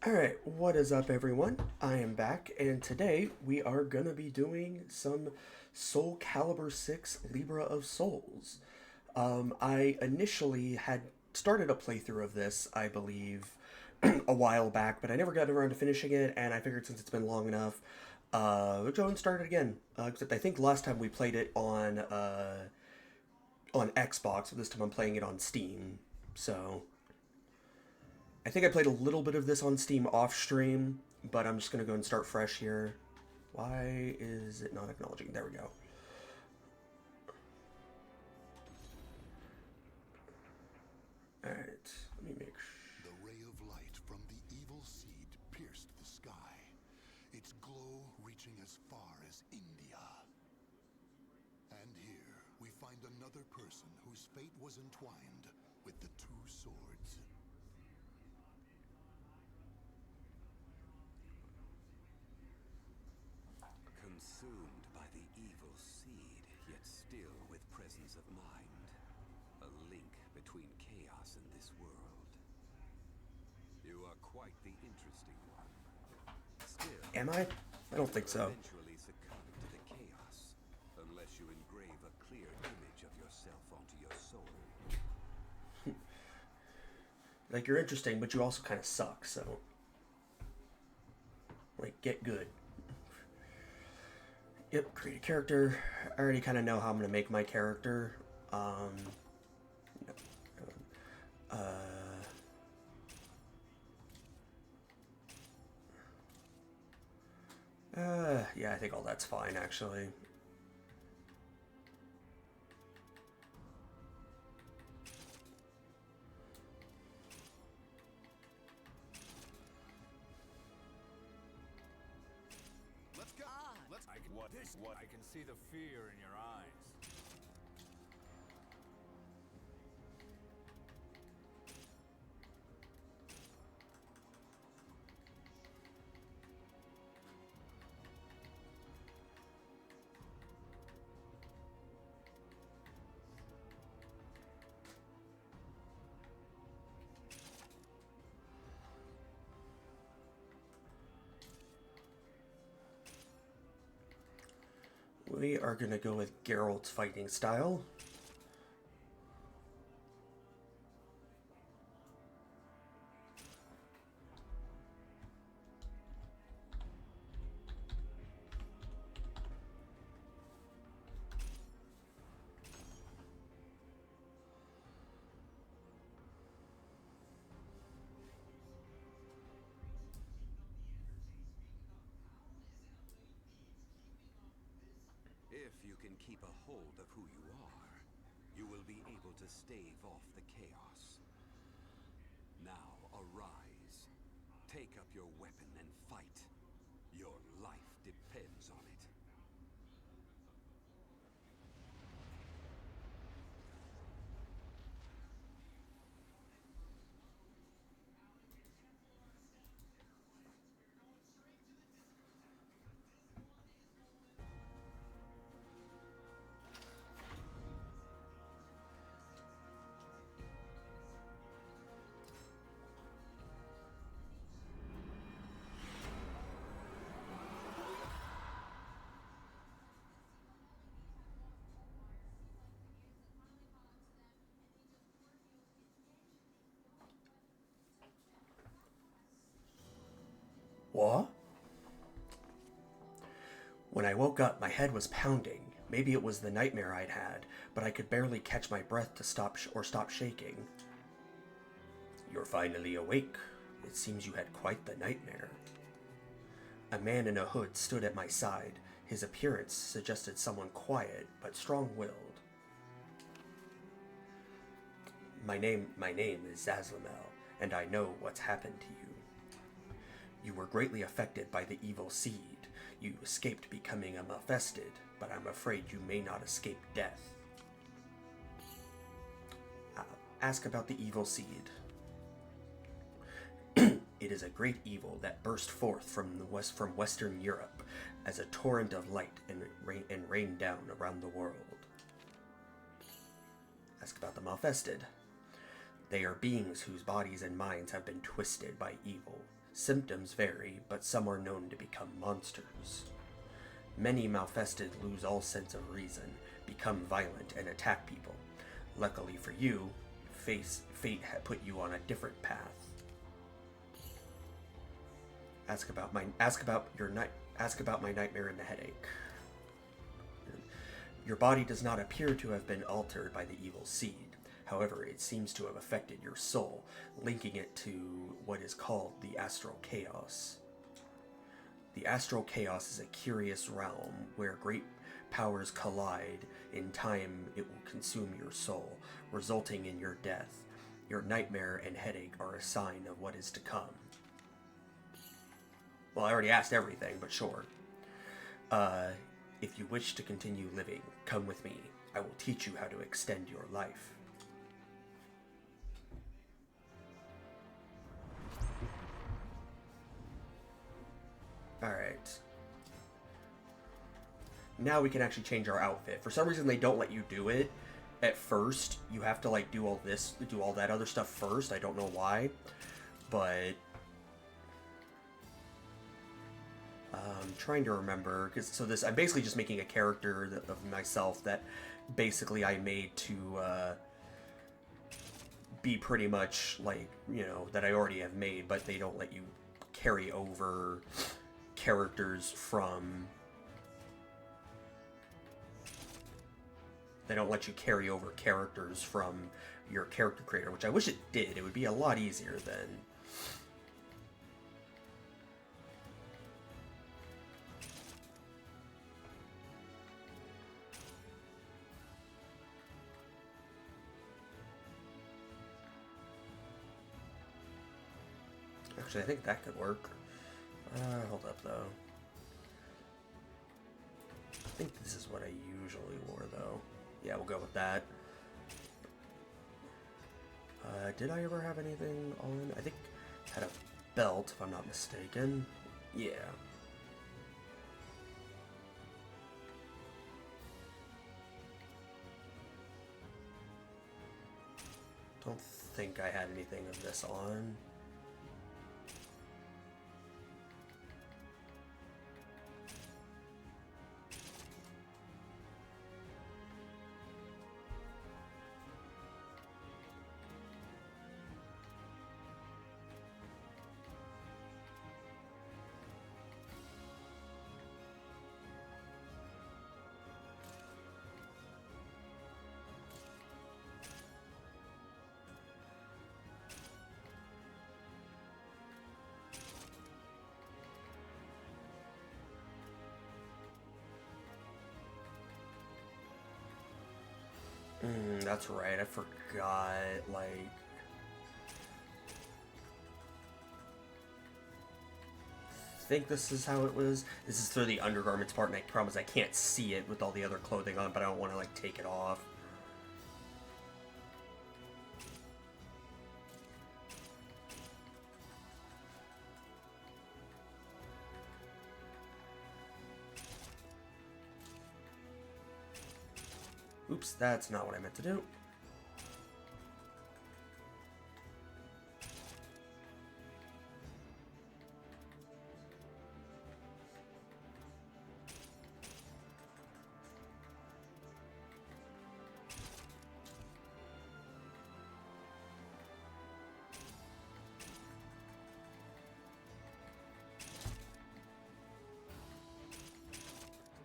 Alright, what is up, everyone? I am back, and today we are gonna be doing some Soulcalbur 6 Libra of Souls. I initially had started a playthrough of this, I believe, a while back, but I never got around to finishing it, and I figured since it's been long enough, we'll go and start it again. Except I think last time we played it on Xbox, but this time I'm playing it on Steam, so I think I played a little bit of this on Steam off stream, but I'm just going to go and start fresh here. Why is it not acknowledging? There we go. Alright, let me make sure. The ray of light from the evil seed pierced the sky, its glow reaching as far as India. And here we find another person whose fate was entwined with the two swords. Consumed by the evil seed, yet still with presence of mind. A link between chaos and this world. You are quite the interesting one. Still, Am I? I don't think so. eventually succumb to the chaos, unless you engrave a clear image of yourself onto your soul. Like, you're interesting, but you also kind of suck, so. Like, get good. Yep, create a character. I already kind of know how I'm going to make my character. Yeah, I think all that's fine, actually. Let's go. I can see the fear in your eyes. We are going to go with Geralt's fighting style. If you can keep a hold of who you are, you will be able to stave off the chaos. Now arise. Take up your weapon and fight. Your life depends on it. What? When I woke up, my head was pounding. Maybe it was the nightmare I'd had, but I could barely catch my breath to stop shaking. You're finally awake. It seems you had quite the nightmare. A man in a hood stood at my side. His appearance suggested someone quiet but strong-willed. My name is Zazlamel, and I know what's happened to you. You were greatly affected by the evil seed. You escaped becoming a Mephisted, but I'm afraid you may not escape death. Ask about the evil seed. It is a great evil that burst forth from Western Europe as a torrent of light and rained down around the world. Ask about the Mephisted. They are beings whose bodies and minds have been twisted by evil. Symptoms vary, but some are known to become monsters. Many malfested lose all sense of reason, become violent, and attack people. Luckily for you, fate had put you on a different path. Ask about my nightmare and the headache. Your body does not appear to have been altered by the evil seed. However, it seems to have affected your soul, linking it to what is called the astral chaos. The astral chaos is a curious realm where great powers collide. In time, it will consume your soul, resulting in your death. Your nightmare and headache are a sign of what is to come. Well, I already asked everything, but sure. If you wish to continue living, come with me. I will teach you how to extend your life. Alright. Now we can actually change our outfit. For some reason, they don't let you do it at first. You have to, like, do all that other stuff first. I don't know why. But I'm trying to remember, because I'm basically just making a character of myself that basically I made to be pretty much like, that I already have made, but they don't let you carry over characters from... They don't let you carry over characters from your character creator, which I wish it did. It would be a lot easier then. Actually, I think that could work. Hold up, though. I think this is what I usually wore, though. Yeah, we'll go with that. Did I ever have anything on? I think I had a belt, if I'm not mistaken. Yeah. Don't think I had anything of this on. That's right, I forgot, like... I think this is how it was. This is through the undergarments part, and I promise I can't see it with all the other clothing on, but I don't want to, like, take it off. Oops, that's not what I meant to do.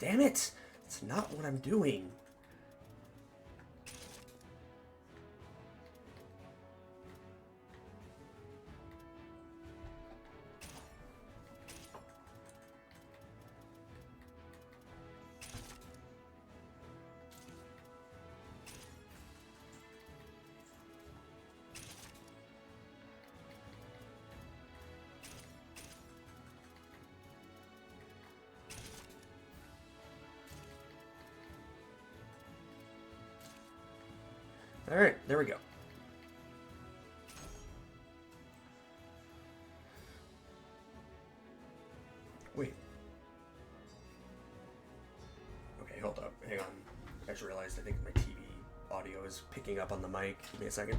Damn it! It's not what I'm doing. Alright, there we go. Wait. Okay, hold up. Hang on. I just realized I think my TV audio is picking up on the mic. Give me a second.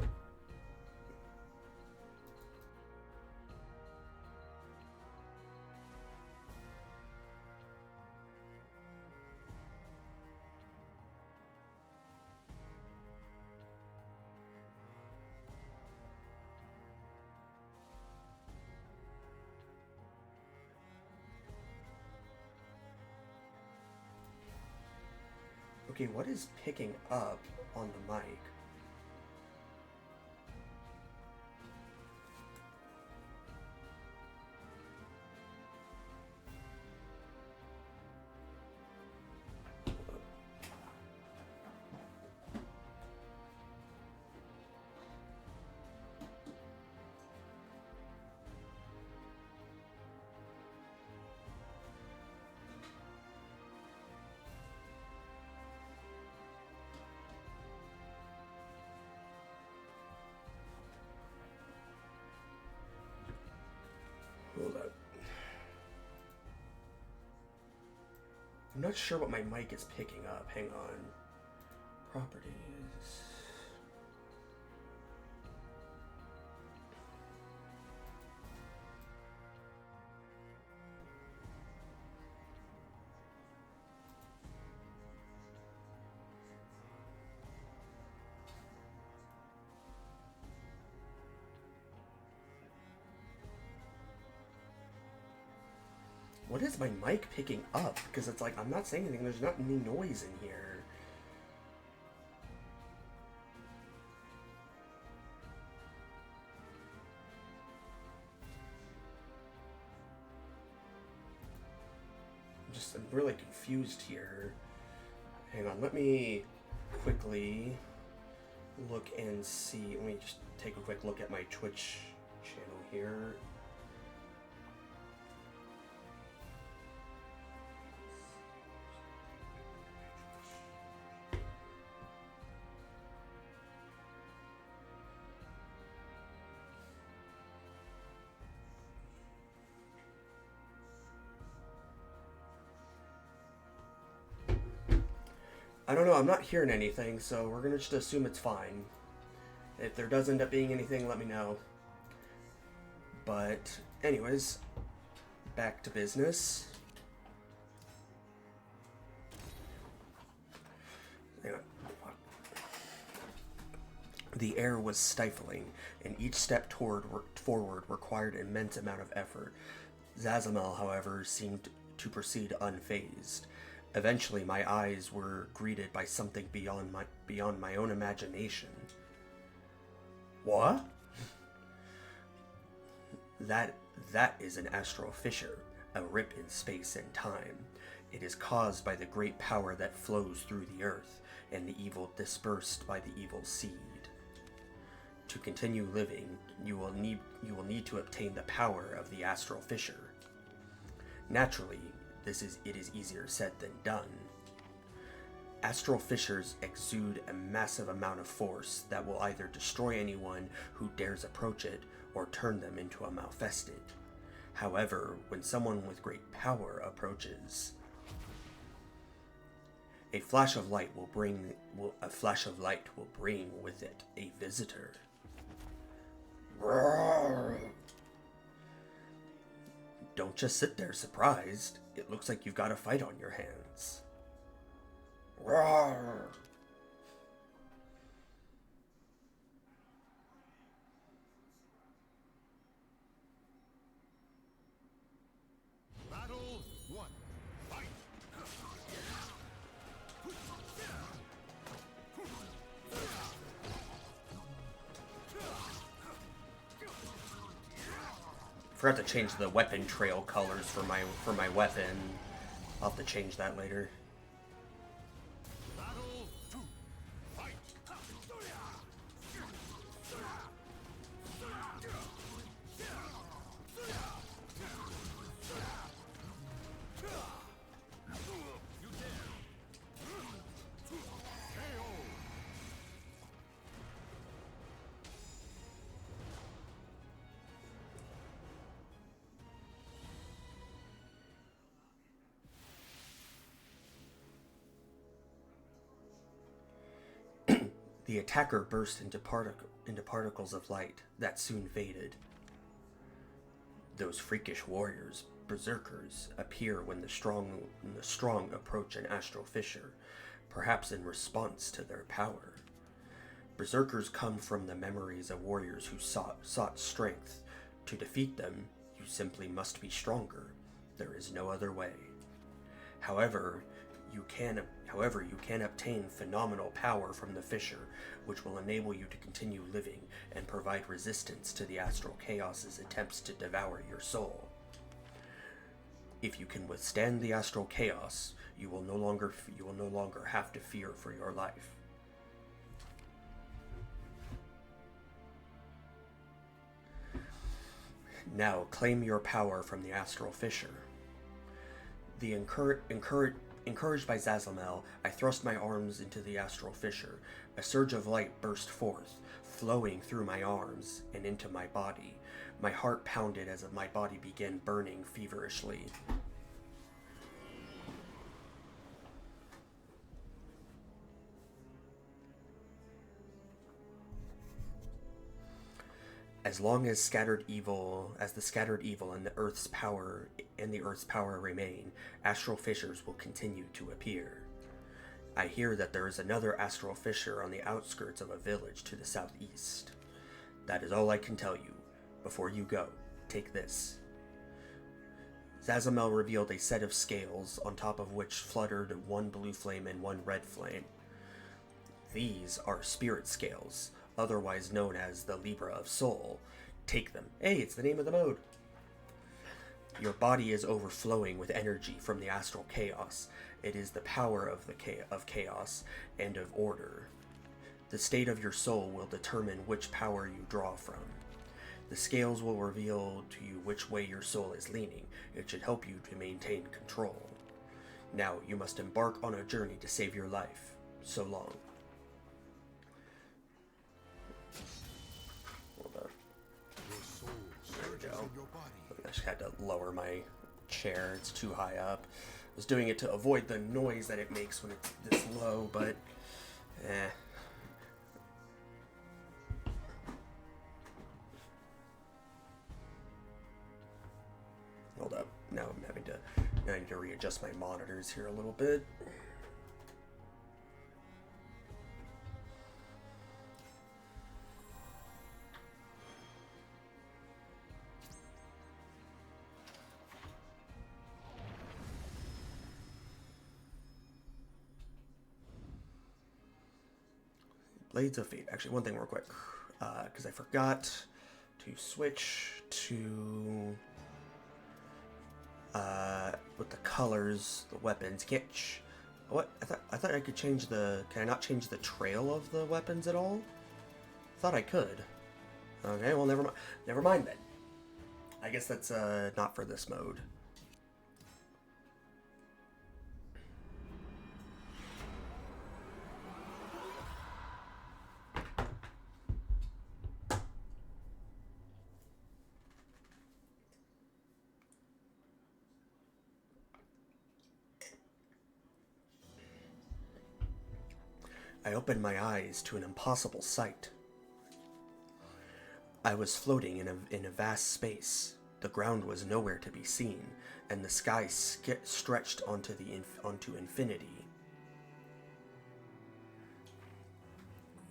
Okay, what is picking up on the mic? Hold up. I'm not sure what my mic is picking up. Hang on. Properties. What is my mic picking up? Because it's like, I'm not saying anything. There's not any noise in here. I'm really confused here. Hang on, let me quickly look and see. Let me just take a quick look at my Twitch channel here. I don't know, I'm not hearing anything, so we're gonna just assume it's fine. If there does end up being anything, let me know. But, anyways, back to business. Hang on. The air was stifling, and each step forward required an immense amount of effort. Zazamel, however, seemed to proceed unfazed. Eventually, my eyes were greeted by something beyond my own imagination. What? That is an astral fissure, a rip in space and time. It is caused by the great power that flows through the earth, and the evil dispersed by the evil seed. To continue living, you will need to obtain the power of the astral fissure. Naturally, it is easier said than done. Astral fissures exude a massive amount of force that will either destroy anyone who dares approach it or turn them into a malfested. However, when someone with great power approaches, a flash of light will bring with it a visitor. Roar. Don't just sit there surprised. It looks like you've got a fight on your hands. Roar. Battle 1. Fight! Forgot to change the weapon trail colors for my weapon. I'll have to change that later. Battle 2. Fight! The attacker burst into particles of light that soon faded. Those freakish warriors, berserkers, appear when the strong approach an astral fissure, perhaps in response to their power. Berserkers come from the memories of warriors who sought strength. To defeat them, you simply must be stronger. There is no other way. However, However, you can obtain phenomenal power from the fissure, which will enable you to continue living and provide resistance to the astral chaos's attempts to devour your soul. If you can withstand the astral chaos, you will no longer have to fear for your life. Now claim your power from the astral fissure. Encouraged by Zazamel, I thrust my arms into the astral fissure. A surge of light burst forth, flowing through my arms and into my body. My heart pounded as my body began burning feverishly. As long as the scattered evil and the Earth's power remain, astral fissures will continue to appear. I hear that there is another astral fissure on the outskirts of a village to the southeast. That is all I can tell you. Before you go, take this. Zazamel revealed a set of scales, on top of which fluttered one blue flame and one red flame. These are spirit scales, otherwise known as the Libra of Soul. Take them. Hey, it's the name of the mode. Your body is overflowing with energy from the astral chaos. It is the power of chaos and of order. The state of your soul will determine which power you draw from. The scales will reveal to you which way your soul is leaning. It should help you to maintain control. Now you must embark on a journey to save your life. So long. There we go. I just had to lower my chair. It's too high up. I was doing it to avoid the noise that it makes when it's this low, but Hold up. Now I need to readjust my monitors here a little bit. Blades of Fate. Actually, one thing real quick, because I forgot to switch to with the colors, the weapons. Can't what? I thought I could change the. Can I not change the trail of the weapons at all? Thought I could. Okay, well, never mind. Never mind then. I guess that's not for this mode. I opened my eyes to an impossible sight. I was floating in a vast space. The ground was nowhere to be seen, and the sky stretched onto infinity.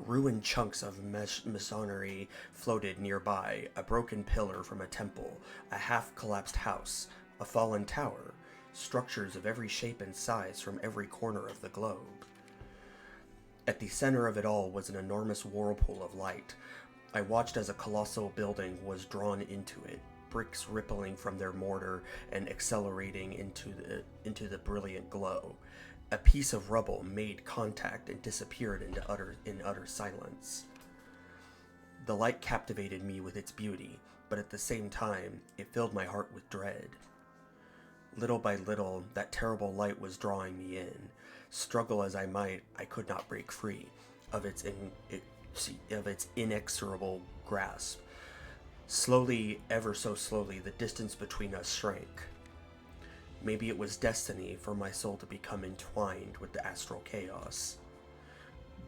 Ruined chunks of masonry floated nearby, a broken pillar from a temple, a half-collapsed house, a fallen tower, structures of every shape and size from every corner of the globe. At the center of it all was an enormous whirlpool of light. I watched as a colossal building was drawn into it, bricks rippling from their mortar and accelerating into the brilliant glow. A piece of rubble made contact and disappeared in utter silence. The light captivated me with its beauty, but at the same time, it filled my heart with dread. Little by little, that terrible light was drawing me in. Struggle as I might, I could not break free of its inexorable grasp. Slowly, ever so slowly, the distance between us shrank. Maybe it was destiny for my soul to become entwined with the astral chaos.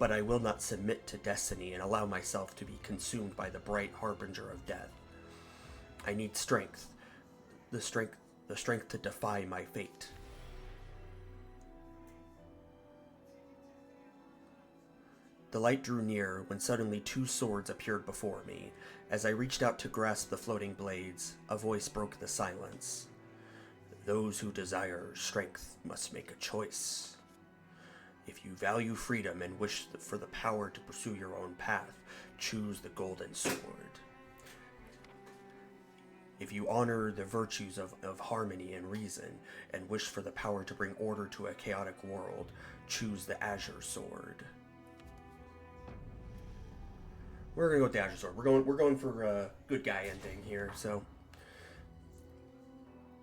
But I will not submit to destiny and allow myself to be consumed by the bright harbinger of death. I need strength, the strength to defy my fate. The light drew near when suddenly two swords appeared before me. As I reached out to grasp the floating blades, a voice broke the silence. Those who desire strength must make a choice. If you value freedom and wish for the power to pursue your own path, choose the golden sword. If you honor the virtues of harmony and reason, and wish for the power to bring order to a chaotic world, choose the azure sword. We're gonna go with the azure sword. We're going for a good guy ending here, so.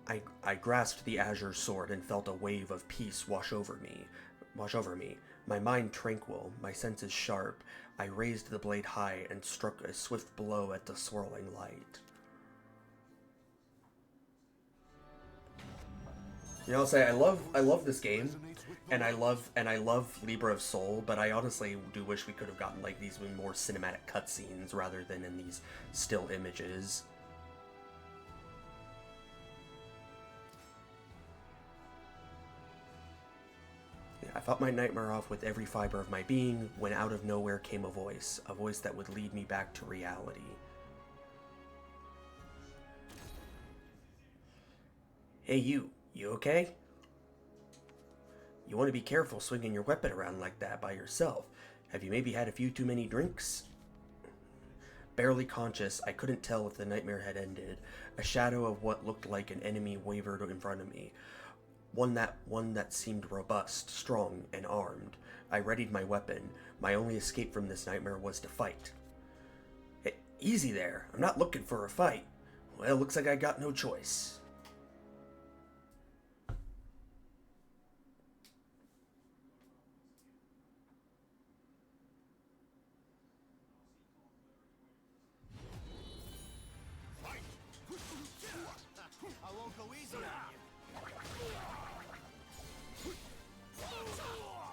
I grasped the azure sword and felt a wave of peace wash over me. My mind tranquil, my senses sharp, I raised the blade high and struck a swift blow at the swirling light. You know, I'll say I love this game, and I love Libra of Soul, but I honestly do wish we could have gotten like these more cinematic cutscenes rather than in these still images. I fought my nightmare off with every fiber of my being when out of nowhere came a voice that would lead me back to reality. Hey you okay? You want to be careful swinging your weapon around like that by yourself. Have you maybe had a few too many drinks? Barely conscious, I couldn't tell if the nightmare had ended. A shadow of what looked like an enemy wavered in front of me. One that seemed robust, strong, and armed. I readied my weapon. My only escape from this nightmare was to fight. Hey, easy there. I'm not looking for a fight. Well, looks like I got no choice. I won't go easy on you.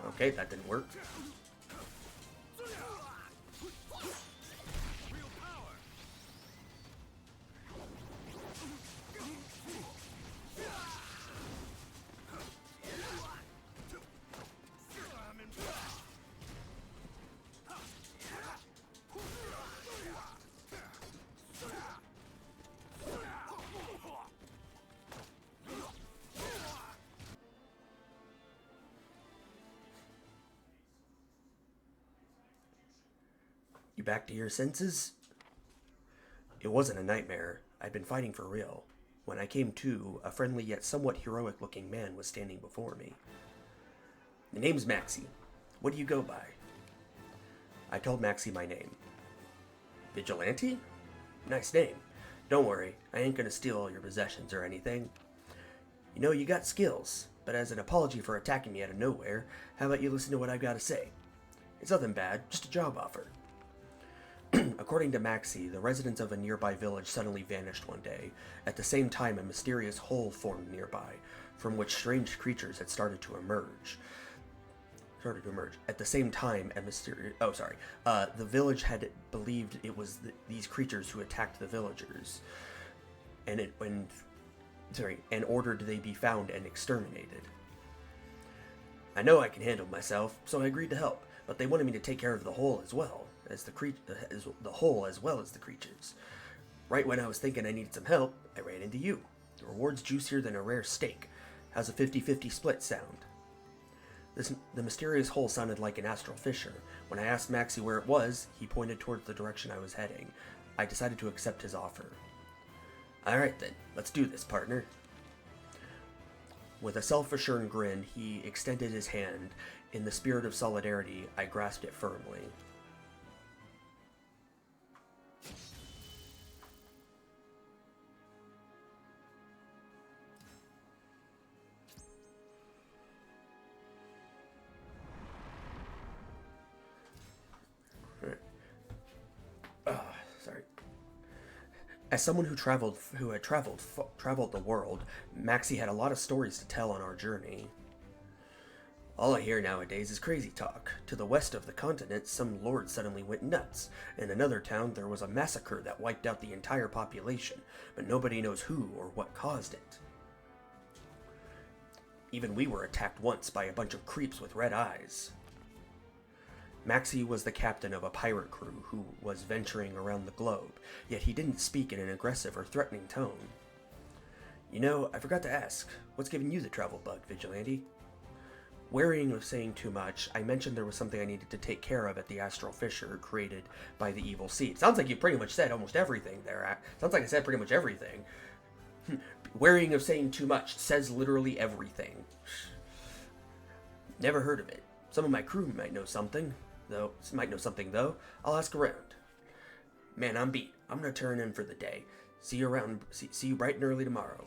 Okay, that didn't work. You back to your senses? It wasn't a nightmare. I'd been fighting for real. When I came to, a friendly yet somewhat heroic-looking man was standing before me. The name's Maxie. What do you go by? I told Maxie my name. Vigilante? Nice name. Don't worry, I ain't gonna steal all your possessions or anything. You know, you got skills, but as an apology for attacking me out of nowhere, how about you listen to what I've got to say? It's nothing bad, just a job offer. According to Maxie, the residents of a nearby village suddenly vanished one day. At the same time, a mysterious hole formed nearby, from which strange creatures had started to emerge. At the same time, the village had believed it was these creatures who attacked the villagers, and ordered they be found and exterminated. I know I can handle myself, so I agreed to help, but they wanted me to take care of the hole as well as the creatures. Right when I was thinking I needed some help, I ran into you. The reward's juicier than a rare steak. How's a 50-50 split sound? The mysterious hole sounded like an astral fissure. When I asked Maxie where it was, he pointed towards the direction I was heading. I decided to accept his offer. Alright then, let's do this, partner. With a self-assured grin, he extended his hand. In the spirit of solidarity, I grasped it firmly. As someone who had traveled the world, Maxie had a lot of stories to tell on our journey. All I hear nowadays is crazy talk. To the west of the continent, some lord suddenly went nuts. In another town, there was a massacre that wiped out the entire population, but nobody knows who or what caused it. Even we were attacked once by a bunch of creeps with red eyes. Maxie was the captain of a pirate crew who was venturing around the globe, yet he didn't speak in an aggressive or threatening tone. You know, I forgot to ask, what's giving you the travel bug, Vigilante? Wearying of saying too much, I mentioned there was something I needed to take care of at the astral fissure created by the evil seed. Sounds like you pretty much said almost everything there. Sounds like I said pretty much everything. Wearying of saying too much says literally everything. Never heard of it. Some of my crew might know something, though. I'll ask around. Man, I'm beat. I'm gonna turn in for the day. See you around. See you bright and early tomorrow.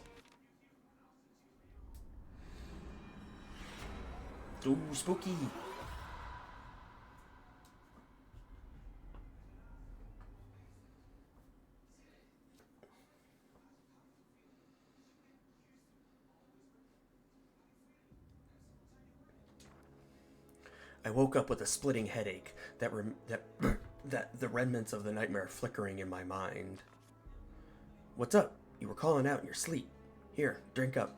Ooh, spooky. I woke up with a splitting headache that the remnants of the nightmare flickering in my mind. What's up? You were calling out in your sleep. Here, drink up.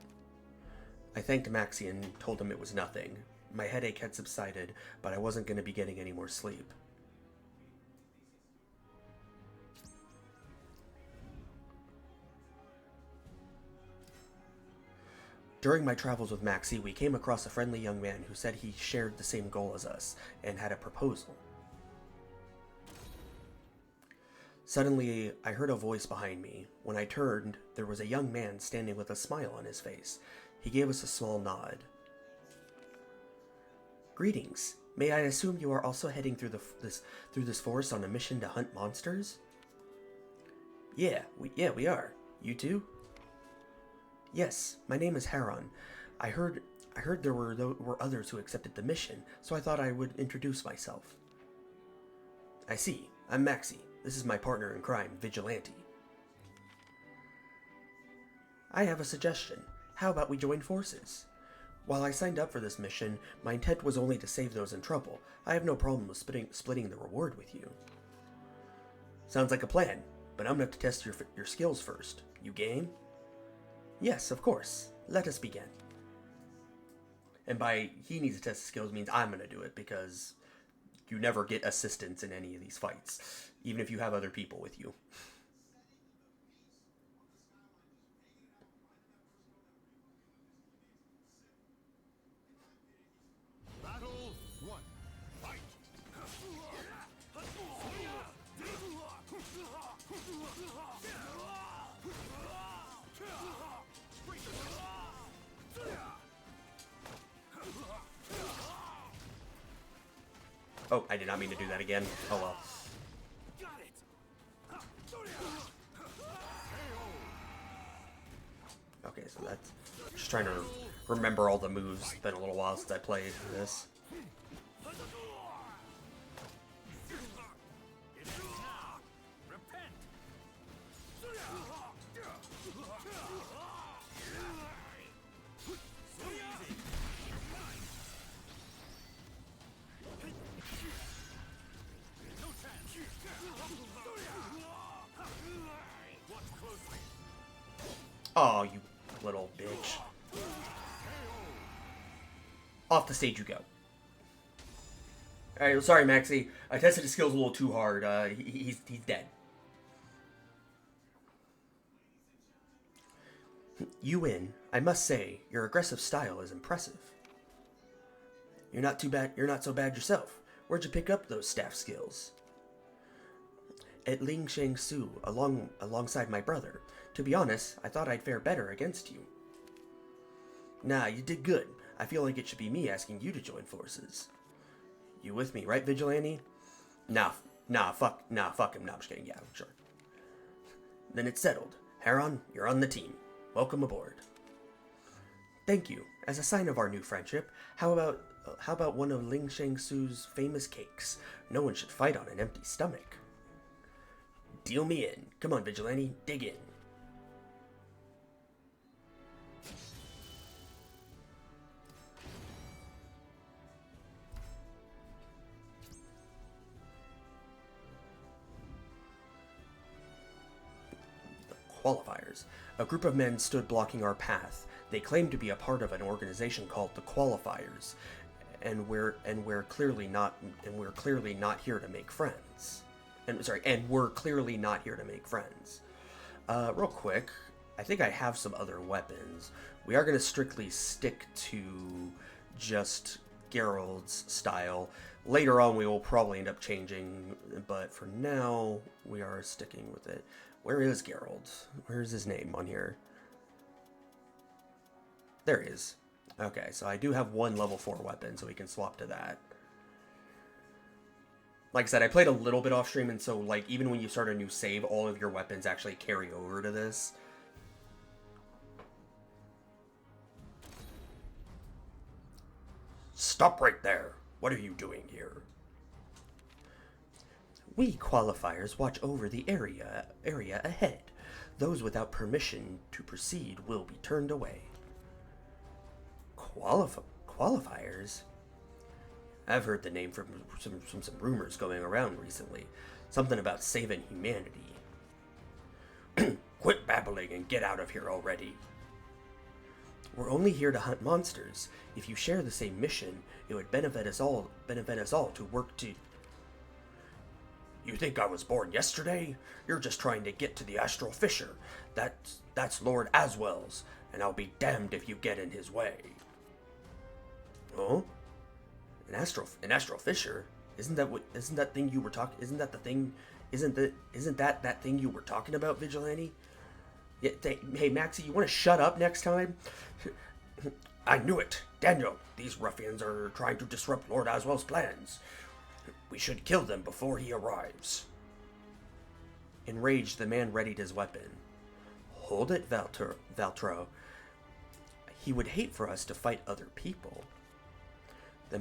I thanked Maxie and told him it was nothing. My headache had subsided, but I wasn't going to be getting any more sleep. During my travels with Maxie, we came across a friendly young man who said he shared the same goal as us and had a proposal. Suddenly, I heard a voice behind me. When I turned, there was a young man standing with a smile on his face. He gave us a small nod. Greetings. May I assume you are also heading through this forest on a mission to hunt monsters? Yeah, we are. You too? Yes, my name is Heron. I heard there were others who accepted the mission, so I thought I would introduce myself. I see. I'm Maxie. This is my partner in crime, Vigilante. I have a suggestion. How about we join forces? While I signed up for this mission, my intent was only to save those in trouble. I have no problem with splitting the reward with you. Sounds like a plan, but I'm gonna have to test your skills first. You game? Yes, of course. Let us begin. And by he needs to test his skills means I'm gonna do it, because you never get assistance in any of these fights, even if you have other people with you. Battle 1. Fight! Oh, I did not mean to do that again. Oh well. Okay, so that's... Just trying to remember all the moves. It's been a little while since I played this. Oh, you little bitch. Off the stage you go. Alright, sorry, Maxie. I tested his skills a little too hard. He's dead. You win. I must say, your aggressive style is impressive. You're not so bad yourself. Where'd you pick up those staff skills? At Ling Shang Su, alongside my brother. To be honest, I thought I'd fare better against you. Nah, you did good. I feel like it should be me asking you to join forces. You with me, right, Vigilante? Nah, fuck him. Nah, I'm just kidding. Yeah, sure. Then it's settled. Heron, you're on the team. Welcome aboard. Thank you. As a sign of our new friendship, how about one of Ling Shang Su's famous cakes? No one should fight on an empty stomach. Deal me in. Come on, Vigilante, dig in. Qualifiers. A group of men stood blocking our path. They claimed to be a part of an organization called the Qualifiers, and we're clearly not here to make friends. And we're clearly not here to make friends. Real quick, I think I have some other weapons. We are going to strictly stick to just Geralt's style. Later on, we will probably end up changing, but for now, we are sticking with it. Where is Geralt? Where's his name on here? There he is. Okay, so I do have one level 4 weapon, so we can swap to that. Like I said, I played a little bit off stream, and so like even when you start a new save, all of your weapons actually carry over to this. Stop right there. What are you doing here? We qualifiers watch over the area ahead. Those without permission to proceed will be turned away. Qualifiers? I've heard the name from some rumors going around recently. Something about saving humanity. Quit babbling and get out of here already. We're only here to hunt monsters. If you share the same mission, it would benefit us all to work to... You think I was born yesterday? You're just trying to get to the Astral Fissure. That's Lord Aswell's, and I'll be damned if you get in his way. Oh? An astral fissure? Isn't that thing you were talking? Isn't that thing you were talking about, Vigilante? Yeah, hey Maxie, you want to shut up next time? I knew it, Daniel. These ruffians are trying to disrupt Lord Aswell's plans. We should kill them before he arrives. Enraged, the man readied his weapon. Hold it, Valtro. He would hate for us to fight other people. The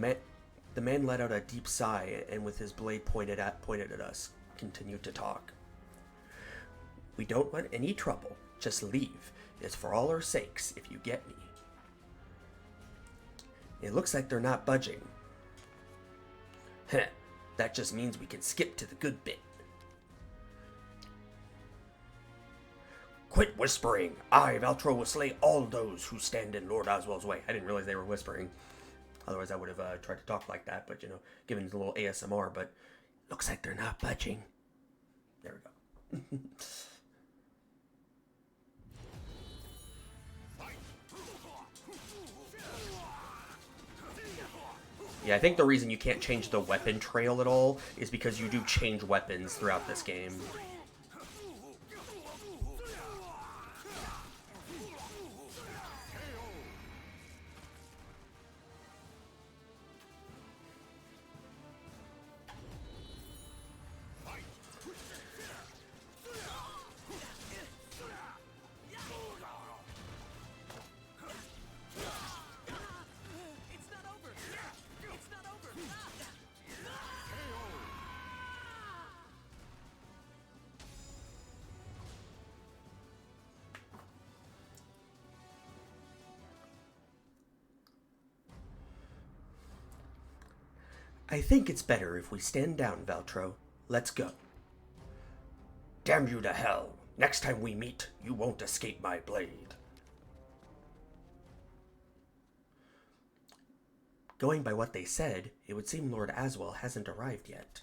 man let out a deep sigh and with his blade pointed at us, continued to talk. We don't want any trouble. Just leave. It's for all our sakes, if you get me. It looks like they're not budging. Heh, that just means we can skip to the good bit. Quit whispering. I, Valtro, will slay all those who stand in Lord Aswell's way. I didn't realize they were whispering. Otherwise, I would have tried to talk like that, but, you know, given a little ASMR, but looks like they're not budging. There we go. Yeah, I think the reason you can't change the weapon trail at all is because you do change weapons throughout this game. I think it's better if we stand down, Valtro. Let's go. Damn you to hell. Next time we meet, you won't escape my blade. Going by what they said, it would seem Lord Aswell hasn't arrived yet.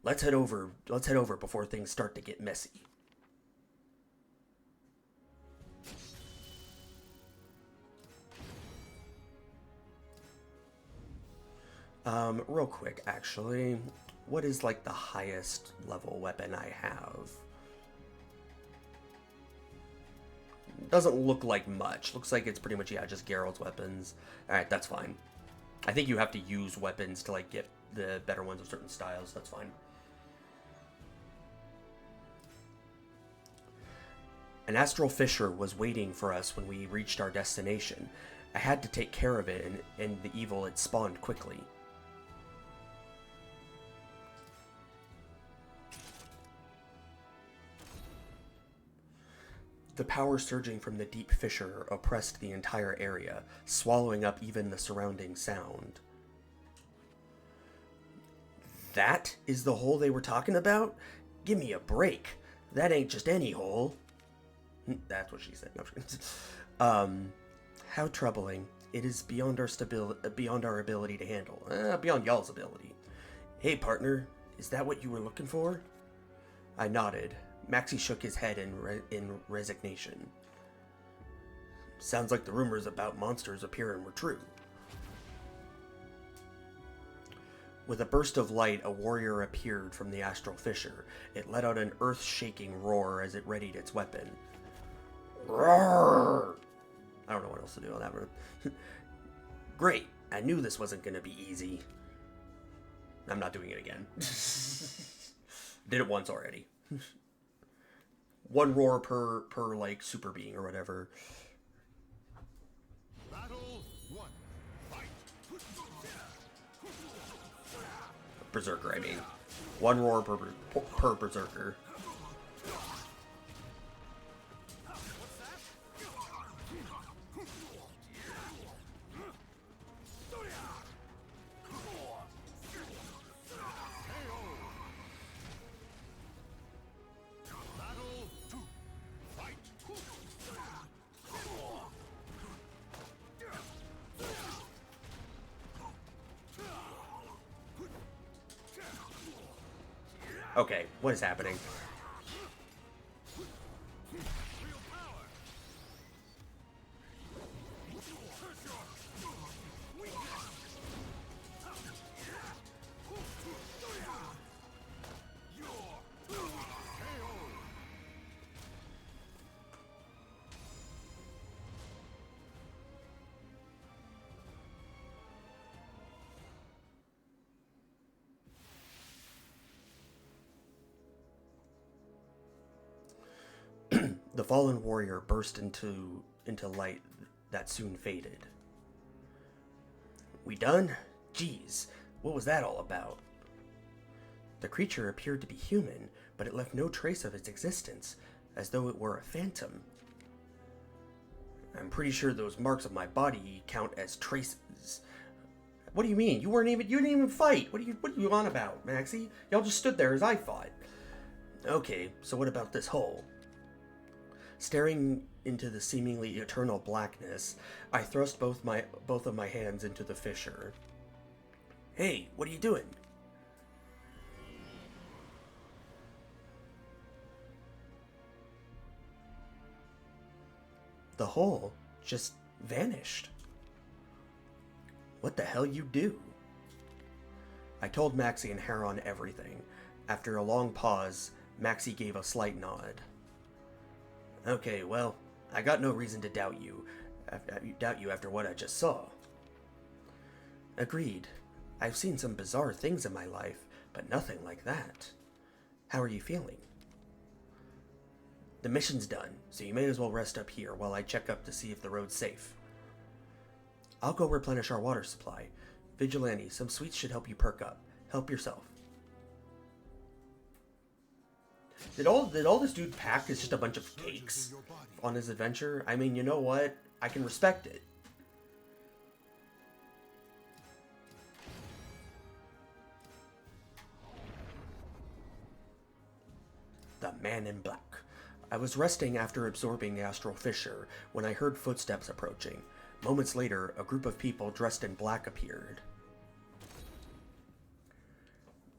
Let's head over before things start to get messy. Real quick, actually, what is, like, the highest level weapon I have? Doesn't look like much. Looks like it's pretty much, yeah, just Geralt's weapons. Alright, that's fine. I think you have to use weapons to, like, get the better ones of certain styles. That's fine. An astral fissure was waiting for us when we reached our destination. I had to take care of it, and the evil it spawned quickly. The power surging from the deep fissure oppressed the entire area, swallowing up even the surrounding sound. That is the hole they were talking about? Give me a break. That ain't just any hole. That's what she said. No, how troubling. It is beyond our ability to handle. Beyond y'all's ability. Hey, partner. Is that what you were looking for? I nodded. Maxie shook his head in resignation. Sounds like the rumors about monsters appearing were true. With a burst of light, a warrior appeared from the astral fissure. It let out an earth-shaking roar as it readied its weapon. Roar! I don't know what else to do on that one. Great. I knew this wasn't going to be easy. I'm not doing it again. Did it once already. One roar per like super being or whatever. Battle one. Fight. Berserker, I mean. One roar per berserker. Battle two. Fight. Okay, what is happening? The fallen warrior burst into light that soon faded. We done? Jeez, what was that all about? The creature appeared to be human, but it left no trace of its existence, as though it were a phantom. I'm pretty sure those marks of my body count as traces. What do you mean? You didn't even fight. What are you on about, Maxie? Y'all just stood there as I fought. Okay, so what about this hole? Staring into the seemingly eternal blackness, I thrust both of my hands into the fissure. Hey, what are you doing? The hole just vanished. What the hell you do? I told Maxie and Heron everything. After a long pause, Maxie gave a slight nod. Okay, well, I got no reason to doubt you after what I just saw. Agreed. I've seen some bizarre things in my life, but nothing like that. How are you feeling? The mission's done, so you may as well rest up here while I check up to see if the road's safe. I'll go replenish our water supply. Vigilante, some sweets should help you perk up. Help yourself. Did all this dude pack is just a bunch of cakes on his adventure? I mean, you know what? I can respect it. The Man in Black. I was resting after absorbing the astral fissure when I heard footsteps approaching. Moments later, a group of people dressed in black appeared.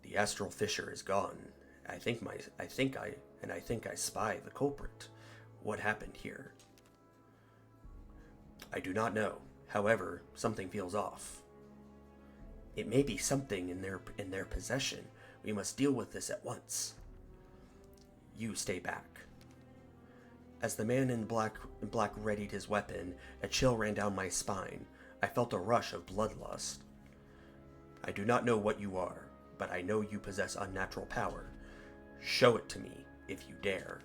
The astral fissure is gone. I think I spy the culprit. What happened here? I do not know. However, something feels off. It may be something in their possession. We must deal with this at once. You stay back. As the man in black readied his weapon, a chill ran down my spine. I felt a rush of bloodlust. I do not know what you are, but I know you possess unnatural power. Show it to me, if you dare.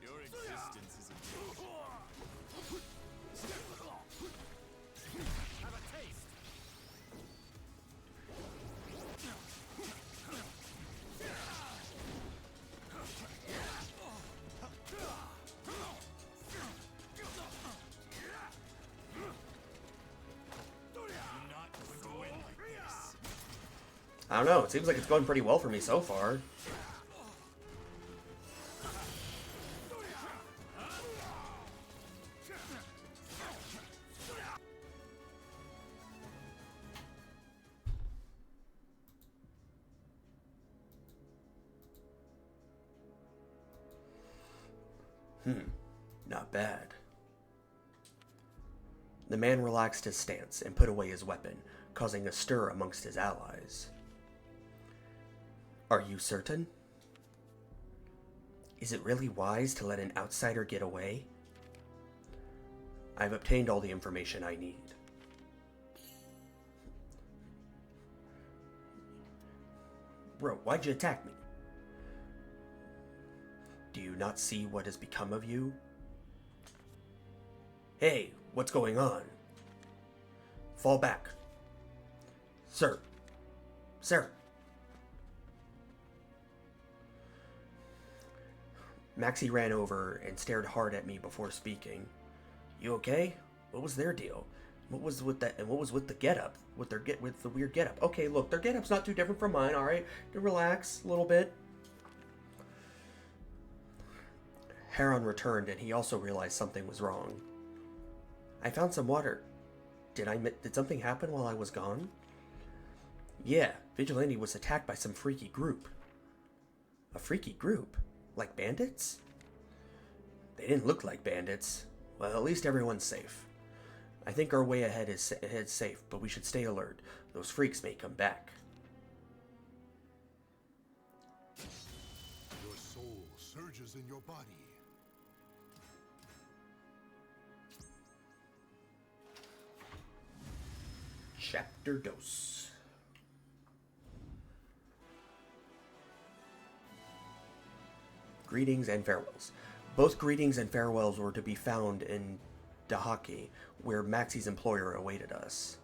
Your existence is a joke. Have a taste. I don't know, it seems like it's going pretty well for me so far. Not bad. The man relaxed his stance and put away his weapon, causing a stir amongst his allies. Are you certain? Is it really wise to let an outsider get away? I've obtained all the information I need. Bro, why'd you attack me? Do you not see what has become of you? Hey, what's going on? Fall back. Sir. Sir. Maxie ran over and stared hard at me before speaking. You okay? What was their deal? What was with that? And what was with the getup? With the weird getup? Okay, look, their getup's not too different from mine. All right, you relax a little bit. Heron returned, and he also realized something was wrong. I found some water. Did something happen while I was gone? Yeah, Vigilante was attacked by some freaky group. A freaky group? Like bandits? They didn't look like bandits. Well, at least everyone's safe. I think our way ahead is safe, but we should stay alert. Those freaks may come back. Your soul surges in your body. Chapter Dos. Greetings and farewells. Both greetings and farewells were to be found in Dahaki, where Maxie's employer awaited us.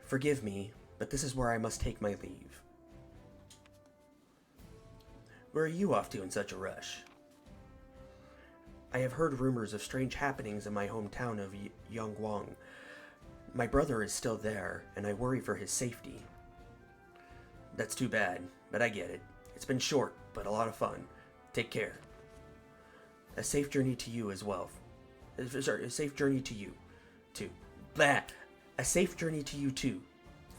Forgive me, but this is where I must take my leave. Where are you off to in such a rush? I have heard rumors of strange happenings in my hometown of Yongguang. My brother is still there, and I worry for his safety. That's too bad, but I get it. It's been short, but a lot of fun. Take care. A safe journey to you as well. Sorry, a safe journey to you, too. Blah! A safe journey to you, too.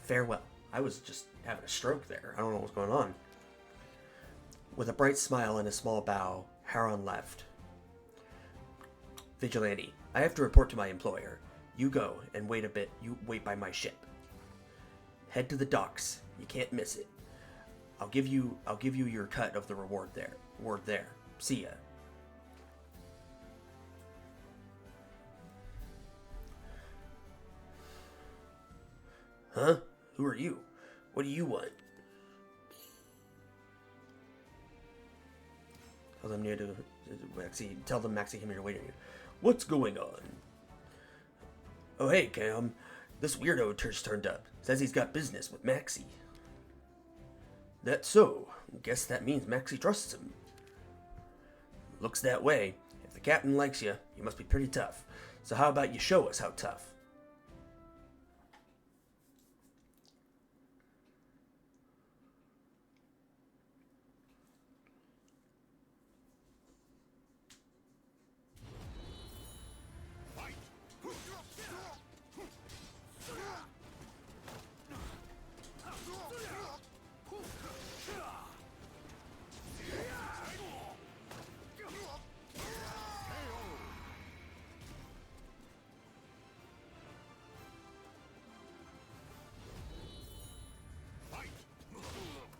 Farewell. I was just having a stroke there. I don't know what's going on. With a bright smile and a small bow, Heron left. Vigilante, I have to report to my employer. You go and wait a bit. You wait by my ship. Head to the docks. You can't miss it. I'll give you your cut of the reward there. See ya. Huh? Who are you? What do you want? Tell them near to Maxie. Tell them Maxie came here waiting. What's going on? Oh hey, Cam. This weirdo just turned up. Says he's got business with Maxie. That's so. Guess that means Maxie trusts him. Looks that way. If the captain likes you, you must be pretty tough. So how about you show us how tough?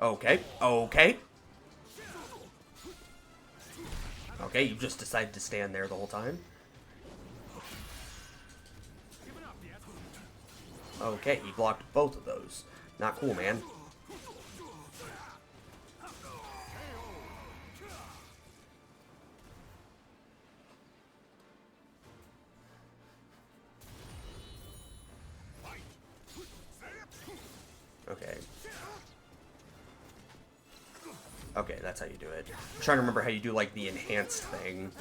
Okay. Okay, you just decided to stand there the whole time? Okay, he blocked both of those. Not cool, man. Okay. Okay, that's how you do it. I'm trying to remember how you do, like, the enhanced thing.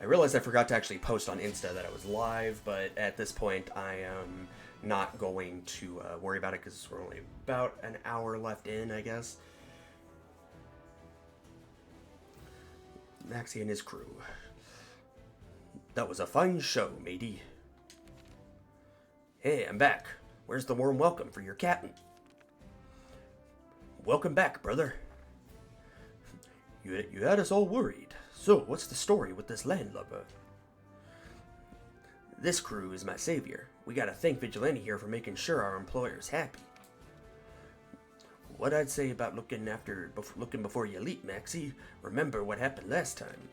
I realized I forgot to actually post on Insta that I was live, but at this point I am not going to worry about it because we're only about an hour left in, I guess. Maxie and his crew. That was a fine show, matey. Hey, I'm back. Where's the warm welcome for your captain? Welcome back, brother. You had us all worried. So, what's the story with this landlubber? This crew is my savior. We gotta thank Vigilante here for making sure our employer's happy. What I'd say about looking before you leap, Maxie. Remember what happened last time.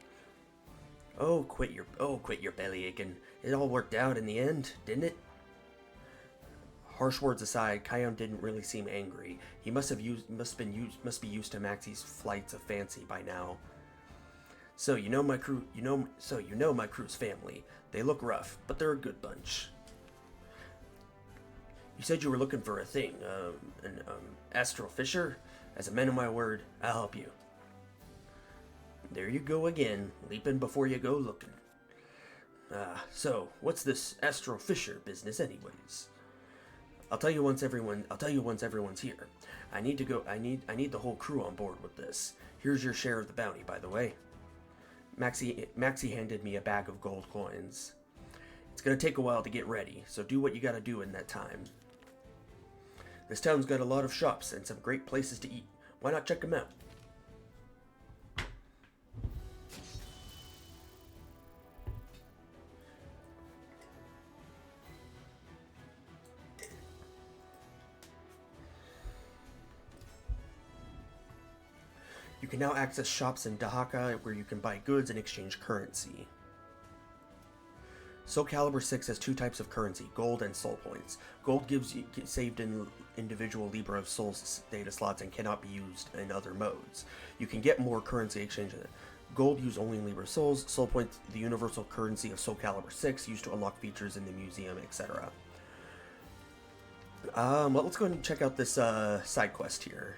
Quit your belly aching. It all worked out in the end, didn't it? Harsh words aside, Kion didn't really seem angry. He must be used to Maxie's flights of fancy by now. So you know my crew's family. They look rough, but they're a good bunch. You said you were looking for a thing, an astral fisher? As a man of my word, I'll help you. There you go again, leaping before you go looking. So what's this astral fisher business, anyways? I'll tell you once everyone's here. I need the whole crew on board with this. Here's your share of the bounty, by the way. Maxie handed me a bag of gold coins. It's gonna take a while to get ready, so do what you gotta do in that time. This town's got a lot of shops and some great places to eat. Why not check them out? You can now access shops in Dahaka where you can buy goods and exchange currency. Soulcalbur 6 has two types of currency, gold and soul points. Gold gives you saved in individual Libra of Souls data slots and cannot be used in other modes. You can get more currency exchange in it. Gold used only in Libra Souls, soul points the universal currency of Soulcalbur 6 used to unlock features in the museum, etc. Well, let's go ahead and check out this side quest here.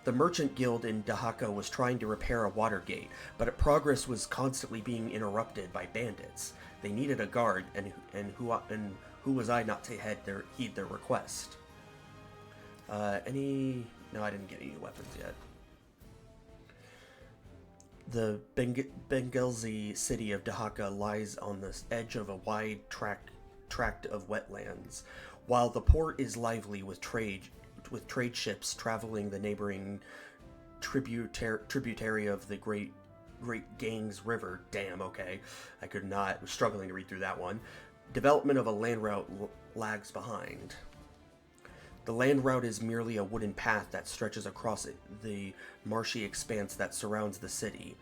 The Merchant Guild in Dahaka was trying to repair a water gate, but progress was constantly being interrupted by bandits. They needed a guard, and who was I not to heed their request? No, I didn't get any weapons yet. The Bengalzi city of Dahaka lies on the edge of a wide tract of wetlands. While the port is lively with trade ships traveling the neighboring tributary of the Great Ganges River. Damn, okay. Was struggling to read through that one. Development of a land route lags behind. The land route is merely a wooden path that stretches across the marshy expanse that surrounds the city.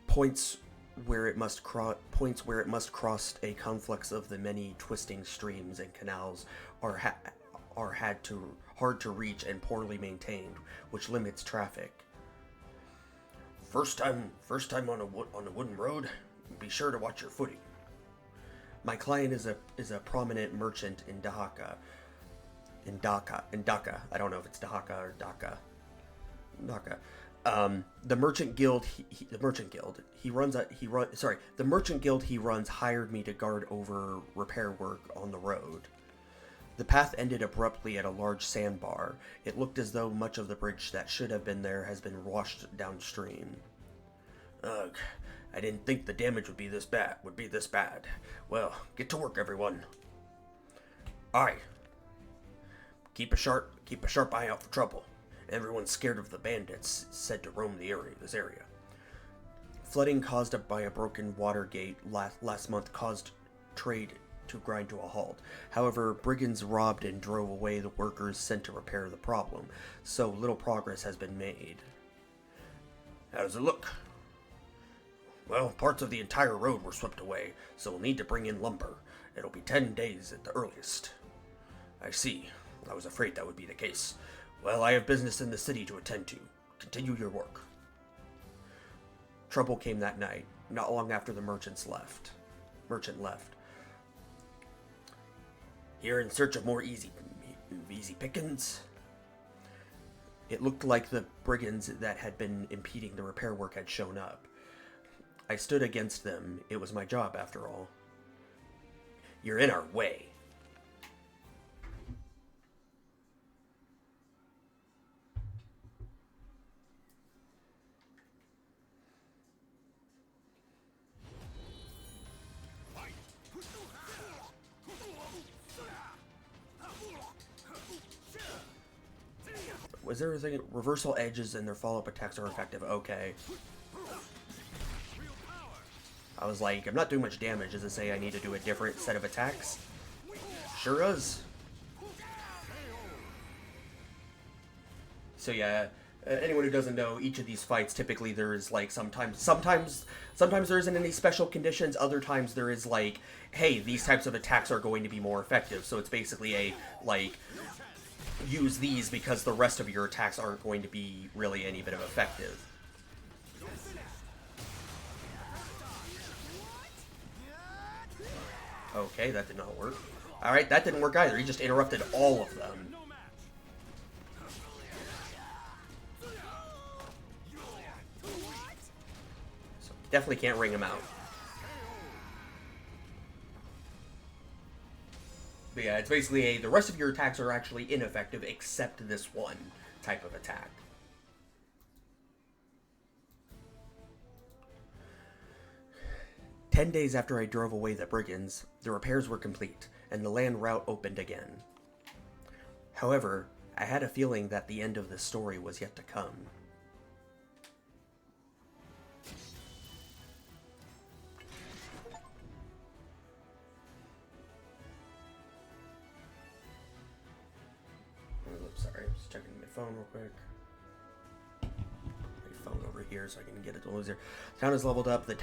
Points where it must cross a conflux of the many twisting streams and canals are hard to reach and poorly maintained, which limits traffic. First time on a wooden road, be sure to watch your footing. My client is a prominent merchant in Dahaka. In Dhaka. I don't know if it's Dahaka or Dhaka. Dhaka. The Merchant Guild he runs hired me to guard over repair work on the road. The path ended abruptly at a large sandbar. It looked as though much of the bridge that should have been there has been washed downstream. Ugh, I didn't think the damage would be this bad. Well, get to work, everyone. Aye. Keep a sharp eye out for trouble. Everyone's scared of the bandits said to roam this area. Flooding caused by a broken water gate last month caused trade to grind to a halt. However, brigands robbed and drove away the workers sent to repair the problem, so little progress has been made. How does it look? Well, parts of the entire road were swept away, so we'll need to bring in lumber. It'll be 10 days at the earliest. I see. I was afraid that would be the case. Well, I have business in the city to attend to. Continue your work. Trouble came that night, not long after the merchant left. Here in search of more easy pickings? It looked like the brigands that had been impeding the repair work had shown up. I stood against them. It was my job, after all. You're in our way. is there a thing? Reversal edges and their follow-up attacks are effective. Okay. I was like, I'm not doing much damage. Does it say I need to do a different set of attacks? Sure does. So yeah, anyone who doesn't know, each of these fights, typically there is like sometimes there isn't any special conditions. Other times there is like, hey, these types of attacks are going to be more effective. So it's basically a like, use these because the rest of your attacks aren't going to be really any bit of effective. Okay, that did not work. Alright, that didn't work either. He just interrupted all of them. So definitely can't ring him out. But yeah, it's basically the rest of your attacks are actually ineffective except this one type of attack. "10 days after I drove away the brigands, the repairs were complete, and the land route opened again. However, I had a feeling that the end of the story was yet to come. Oops, sorry, I'm just checking my phone real quick. Phone over here so I can get it to lose here. Town is leveled up. The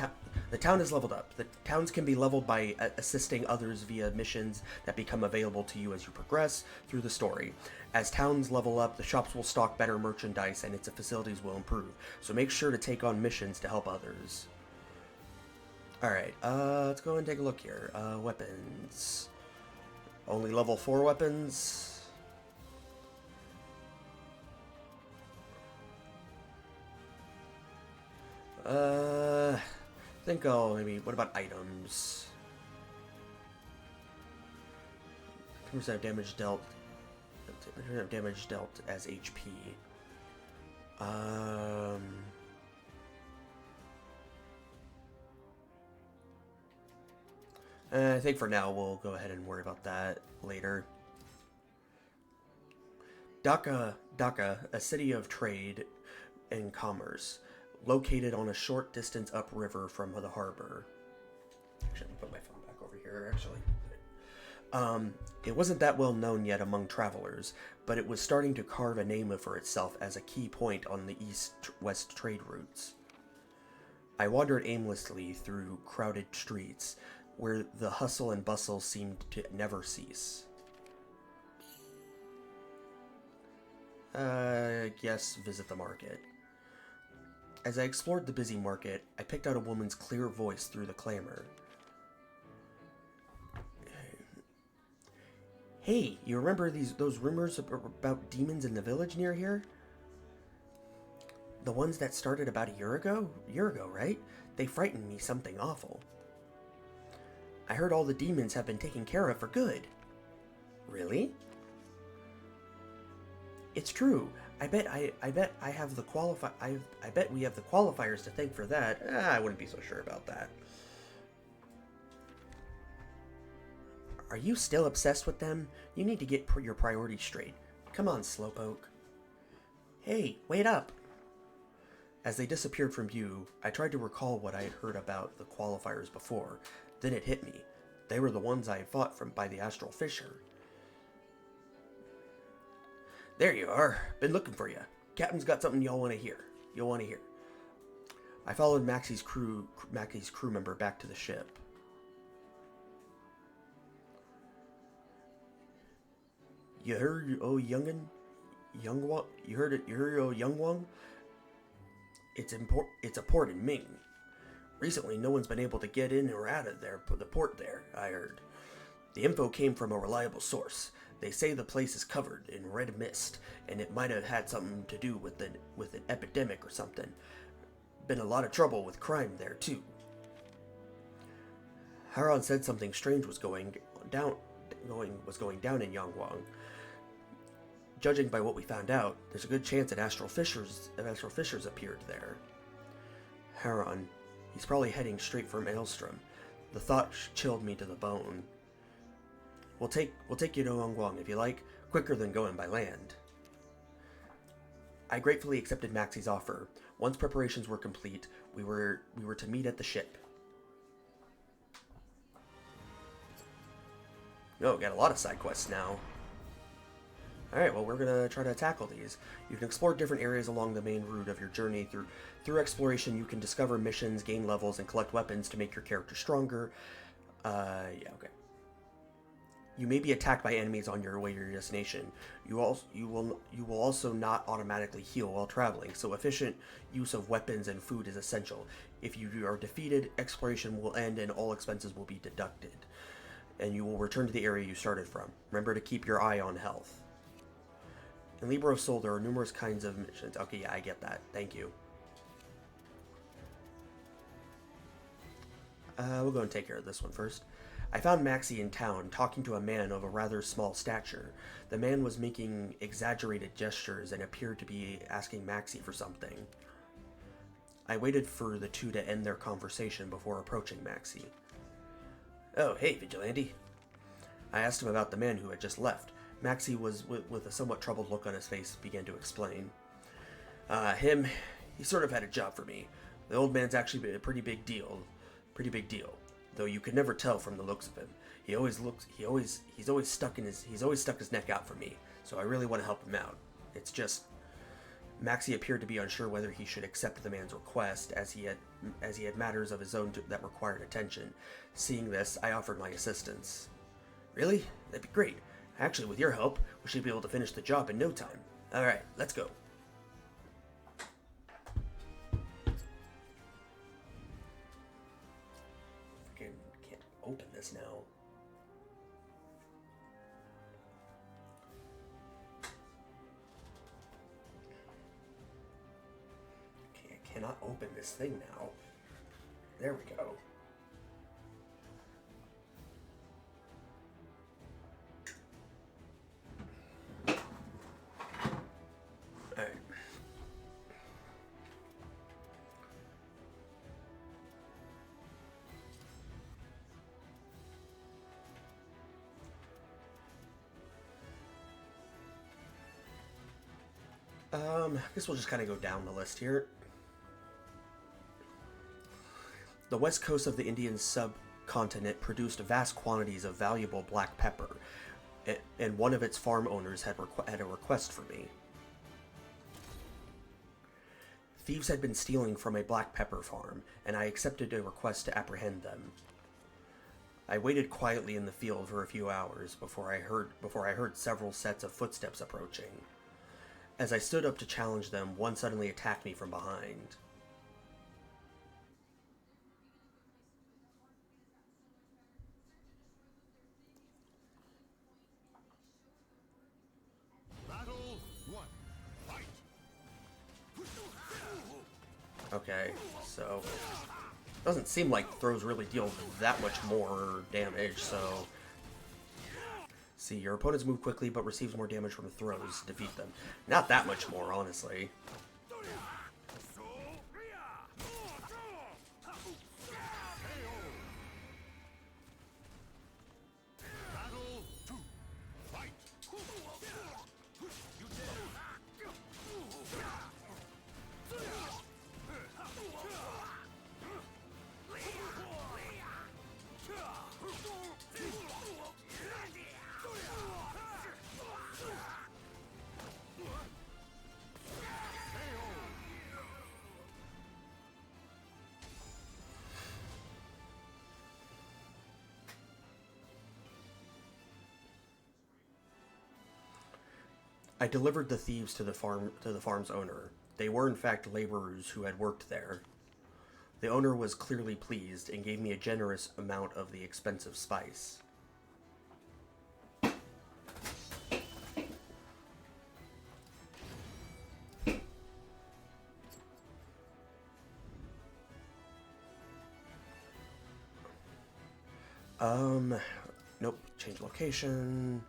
town is leveled up. The towns can be leveled by assisting others via missions that become available to you as you progress through the story. As towns level up, the shops will stock better merchandise and its facilities will improve. So make sure to take on missions to help others." Alright, let's go and take a look here. Weapons. Only level 4 weapons. I think I'll maybe, what about items? 10% of damage dealt. 10% of damage dealt as HP. I think for now we'll go ahead and worry about that later. Dhaka, a city of trade and commerce, located on a short distance upriver from the harbor. Actually, let me put my phone back over here, actually. It wasn't that well known yet among travelers, but it was starting to carve a name for itself as a key point on the east-west trade routes. I wandered aimlessly through crowded streets, where the hustle and bustle seemed to never cease. I guess visit the market. As I explored the busy market, I picked out a woman's clear voice through the clamor. "Hey, you remember those rumors about demons in the village near here? The ones that started about a year ago? Right? They frightened me something awful. I heard all the demons have been taken care of for good." "Really?" "It's true. I bet I have the I bet we have the qualifiers to thank for that." I wouldn't be so sure about that. "Are you still obsessed with them? You need to get your priorities straight. Come on, Slowpoke." "Hey, wait up." As they disappeared from view, I tried to recall what I had heard about the qualifiers before. Then it hit me. They were the ones I had fought by the Astral Fissure. "There you are. Been looking for you. Captain's got something you'll want to hear. I followed Maxie's crew member back to the ship. "You heard, oh young'un? Youngwang? You heard it, oh Youngwang? It's a port in Ming. Recently, no one's been able to get in or out of the port there, I heard. The info came from a reliable source. They say the place is covered in red mist, and it might have had something to do with an epidemic or something. Been a lot of trouble with crime there, too." Haran said something strange was going down in Yangwang. Judging by what we found out, there's a good chance that Astral Fissures appeared there. Haran, he's probably heading straight for Maelstrom. The thought chilled me to the bone. We'll take you to Yangwang if you like, quicker than going by land." I gratefully accepted Maxie's offer. Once preparations were complete, we were to meet at the ship. Oh, got a lot of side quests now. Alright, well, we're gonna try to tackle these. You can explore different areas along the main route of your journey. Through exploration, you can discover missions, gain levels, and collect weapons to make your character stronger. Yeah, okay. You may be attacked by enemies on your way to your destination. You will also not automatically heal while traveling, so efficient use of weapons and food is essential. If you are defeated, exploration will end and all expenses will be deducted, and you will return to the area you started from. Remember to keep your eye on health. In Libra of Soul, there are numerous kinds of missions. Okay, yeah, I get that. Thank you. We'll go and take care of this one first. I found Maxie in town, talking to a man of a rather small stature. The man was making exaggerated gestures and appeared to be asking Maxie for something. I waited for the two to end their conversation before approaching Maxie. Oh, hey, Vigilante. I asked him about the man who had just left. Maxie was, with a somewhat troubled look on his face, began to explain. He sort of had a job for me. The old man's actually a pretty big deal, though you could never tell from the looks of him. He's always stuck his neck out for me, so I really want to help him out. It's just, Maxie appeared to be unsure whether he should accept the man's request, as he had matters of his own that required attention. Seeing this, I offered my assistance. Really? That'd be great. Actually, with your help, we should be able to finish the job in no time. Alright, let's go. Freaking can't open this now. Okay, I cannot open this thing now. There we go. I guess we'll just kind of go down the list here. The west coast of the Indian subcontinent produced vast quantities of valuable black pepper, and one of its farm owners had a request for me. Thieves had been stealing from a black pepper farm, and I accepted a request to apprehend them. I waited quietly in the field for a few hours before I heard several sets of footsteps approaching. As I stood up to challenge them, one suddenly attacked me from behind. Battle 1. Fight. Okay, so doesn't seem like throws really deal that much more damage, so see, your opponents move quickly but receives more damage from throws. Defeat them. Not that much more, honestly. Battle 2. Fight. I delivered the thieves to the farm's owner. They were in fact laborers who had worked there. The owner was clearly pleased and gave me a generous amount of the expensive spice. Nope, change location.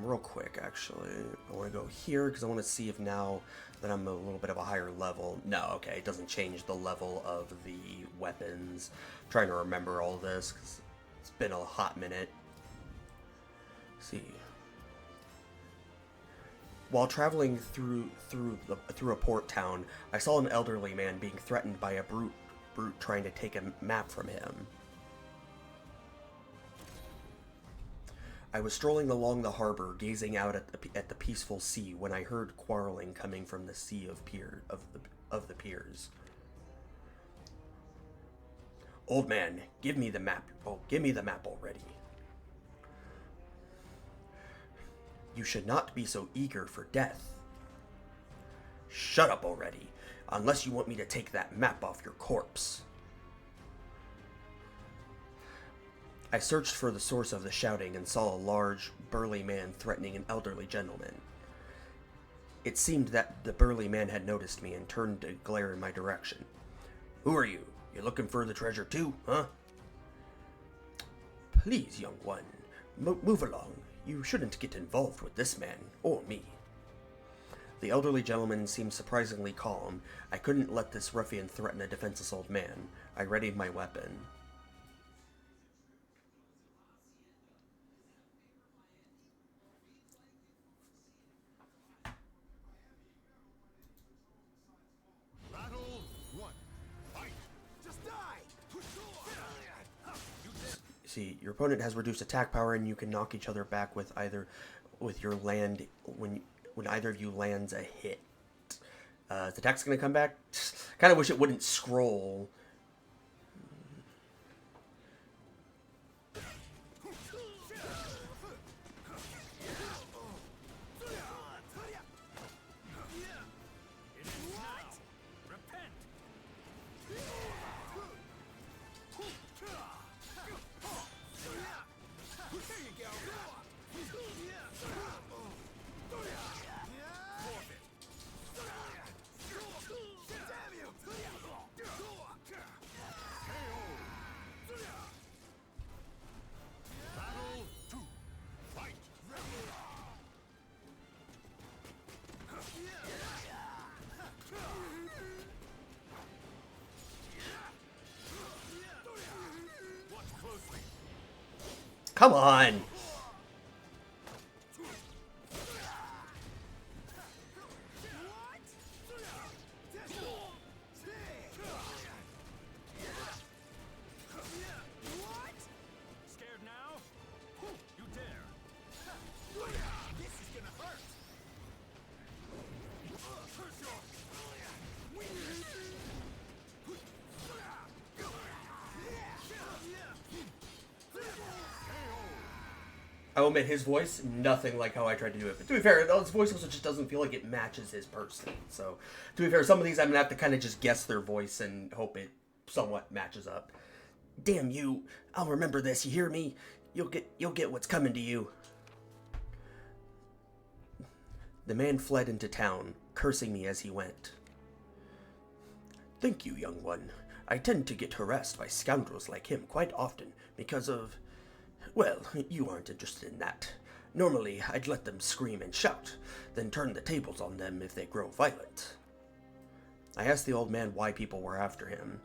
Real quick, actually, I want to go here because I want to see if now that I'm a little bit of a higher level. No, okay, it doesn't change the level of the weapons. I'm trying to remember all this because it's been a hot minute. Let's see. While traveling through a port town, I saw an elderly man being threatened by a brute trying to take a map from him. I was strolling along the harbor, gazing out at the peaceful sea, when I heard quarreling coming from the sea of the piers. Old man, give me the map. Oh, give me the map already. You should not be so eager for death. Shut up already, unless you want me to take that map off your corpse. I searched for the source of the shouting and saw a large, burly man threatening an elderly gentleman. It seemed that the burly man had noticed me and turned to glare in my direction. Who are you? You looking for the treasure too, huh? Please, young one, move along. You shouldn't get involved with this man, or me. The elderly gentleman seemed surprisingly calm. I couldn't let this ruffian threaten a defenseless old man. I readied my weapon. Battle 1. Fight! Just die! See, your opponent has reduced attack power, and you can knock each other back with your land when either of you lands a hit. The attack's gonna come back. Kind of wish it wouldn't scroll. Come on! Scared now? You dare. This is gonna hurt! I will admit, his voice, nothing like how I tried to do it. But to be fair, his voice also just doesn't feel like it matches his person. So, to be fair, some of these I'm going to have to kind of just guess their voice and hope it somewhat matches up. Damn you. I'll remember this, you hear me? You'll get what's coming to you. The man fled into town, cursing me as he went. Thank you, young one. I tend to get harassed by scoundrels like him quite often because of... Well, you aren't interested in that. Normally, I'd let them scream and shout, then turn the tables on them if they grow violent. I asked the old man why people were after him.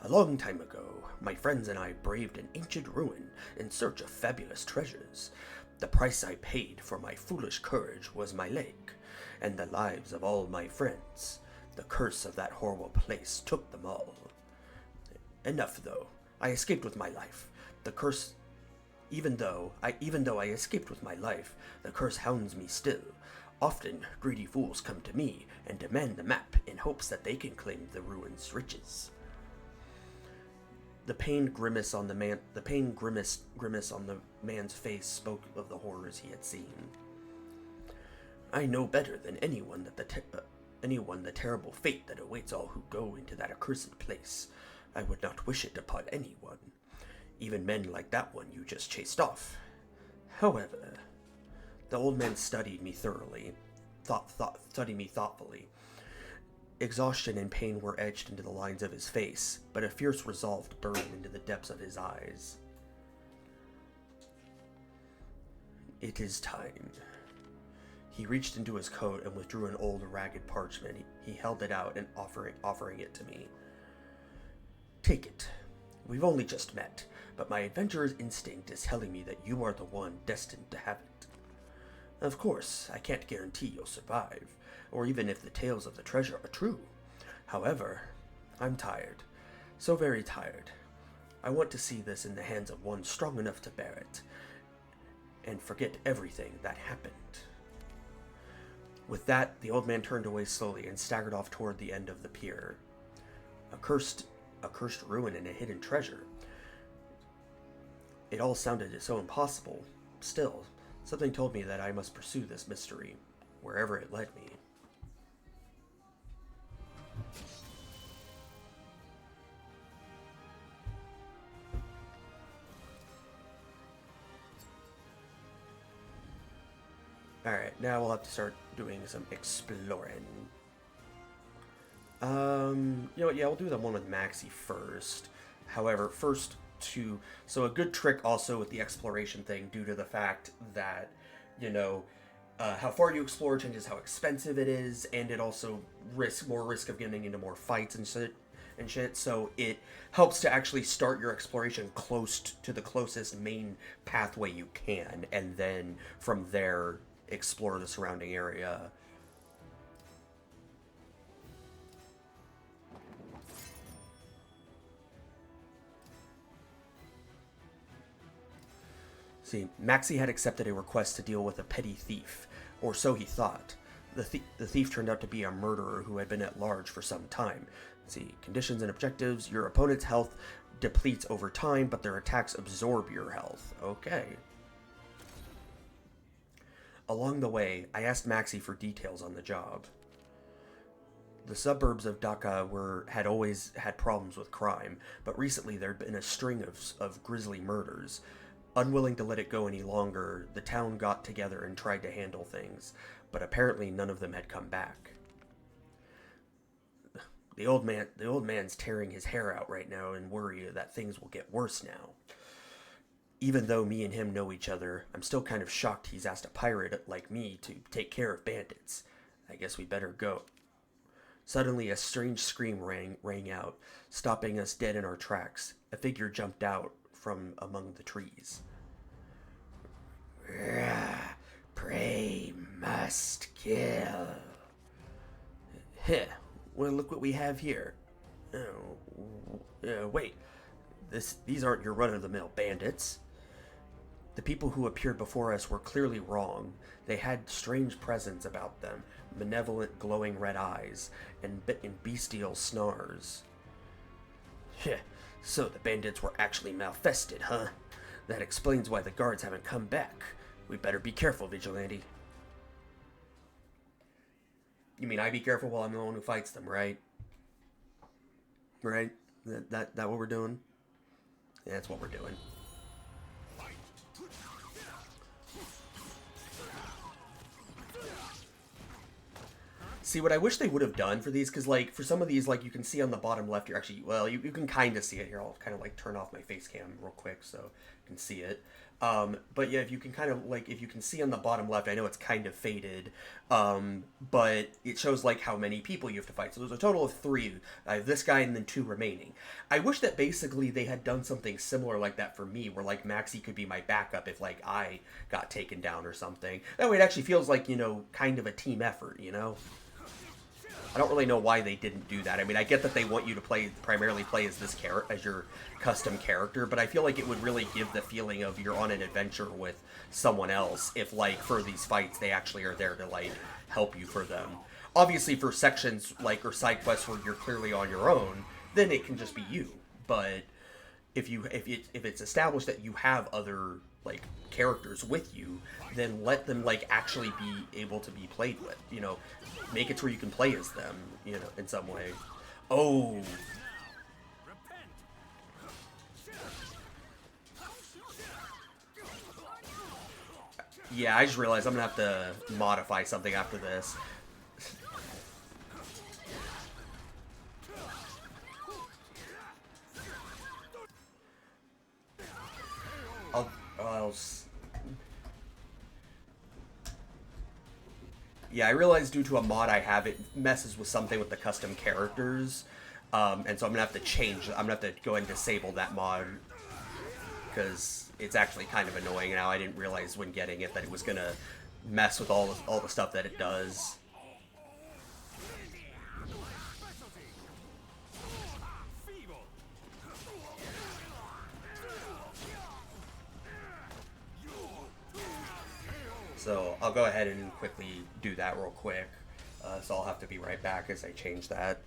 A long time ago, my friends and I braved an ancient ruin in search of fabulous treasures. The price I paid for my foolish courage was my leg, and the lives of all my friends. The curse of that horrible place took them all. Enough, though. I escaped with my life. The curse, even though I escaped with my life, the curse hounds me still. Often, greedy fools come to me and demand the map in hopes that they can claim the ruin's riches. The pained grimace on the man's face spoke of the horrors he had seen. I know better than anyone the terrible fate that awaits all who go into that accursed place. I would not wish it upon anyone. Even men like that one you just chased off. However, the old man studied me thoroughly, studied me thoughtfully. Exhaustion and pain were etched into the lines of his face, but a fierce resolve burned into the depths of his eyes. It is time. He reached into his coat and withdrew an old, ragged parchment. He held it out and offering it to me. Take it. We've only just met, but my adventurer's instinct is telling me that you are the one destined to have it. Of course, I can't guarantee you'll survive, or even if the tales of the treasure are true. However, I'm tired. So very tired. I want to see this in the hands of one strong enough to bear it, and forget everything that happened. With that, the old man turned away slowly and staggered off toward the end of the pier. A cursed ruin and a hidden treasure. It all sounded so impossible. Still, something told me that I must pursue this mystery, wherever it led me. Alright, now we'll have to start doing some exploring. You know what, yeah, we'll do the one with Maxie first. However, so a good trick also with the exploration thing, due to the fact that, you know, how far you explore changes how expensive it is, and it also more risk of getting into more fights and shit, so it helps to actually start your exploration close to the closest main pathway you can, and then from there explore the surrounding area. See, Maxie had accepted a request to deal with a petty thief, or so he thought. The thief turned out to be a murderer who had been at large for some time. See, conditions and objectives: your opponent's health depletes over time, but their attacks absorb your health. Okay. Along the way, I asked Maxie for details on the job. The suburbs of Dhaka had always had problems with crime, but recently there had been a string of grisly murders. Unwilling to let it go any longer, the town got together and tried to handle things, but apparently none of them had come back. The old man's tearing his hair out right now in worry that things will get worse now. Even though me and him know each other, I'm still kind of shocked he's asked a pirate like me to take care of bandits. I guess we better go. Suddenly, a strange scream rang out, stopping us dead in our tracks. A figure jumped out from among the trees. Prey must kill. Heh, well, look what we have here. Wait, these aren't your run-of-the-mill bandits. The people who appeared before us were clearly wrong. They had strange presence about them, malevolent glowing red eyes, and bestial snarls. Heh, so the bandits were actually malfested, huh? That explains why the guards haven't come back. We better be careful, Vigilante. You mean I be careful while I'm the one who fights them, right? Right? That what we're doing? Yeah, that's what we're doing. See, what I wish they would have done for these, because, like, for some of these, like, you can see on the bottom left, you're actually, well, you can kind of see it here. I'll kind of, like, turn off my face cam real quick so you can see it. But, yeah, if you can kind of, like, if you can see on the bottom left, I know it's kind of faded, but it shows, like, how many people you have to fight. So there's a total of 3. I have this guy and then 2 remaining. I wish that basically they had done something similar like that for me, where, like, Maxie could be my backup if, like, I got taken down or something. That way it actually feels like, you know, kind of a team effort, you know? I don't really know why they didn't do that. I mean, I get that they want you to primarily play as this as your custom character, but I feel like it would really give the feeling of you're on an adventure with someone else if, like, for these fights, they actually are there to, like, help you for them. Obviously, for sections, like, or side quests where you're clearly on your own, then it can just be you. But if it's established that you have other, like, characters with you, then let them, like, actually be able to be played with, you know, make it to where you can play as them, you know, in some way. Oh. Yeah, I just realized I'm gonna have to modify something after this. Yeah, I realized due to a mod I have, it messes with something with the custom characters. And so I'm going to have to change. I'm going to have to go and disable that mod. Because it's actually kind of annoying now. I didn't realize when getting it that it was going to mess with all the stuff that it does. So I'll go ahead and quickly do that real quick. So I'll have to be right back as I change that.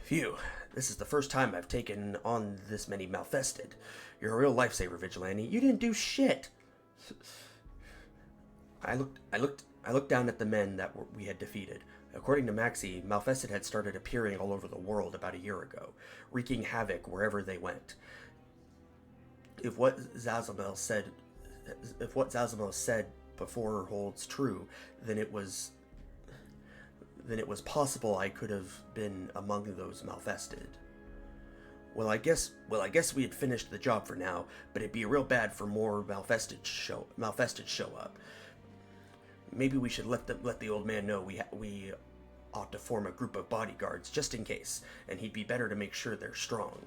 Phew, this is the first time I've taken on this many Malfested. You're a real lifesaver, Vigilante. You didn't do shit. I looked down at the men that we had defeated. According to Maxie, Malfested had started appearing all over the world about a year ago, wreaking havoc wherever they went. If what Zazamel said before holds true, then it was possible I could have been among those Malfested. Well, I guess we had finished the job for now, but it'd be real bad for more Malfested show up. Maybe we should let the old man know we ought to form a group of bodyguards just in case, and he'd be better to make sure they're strong.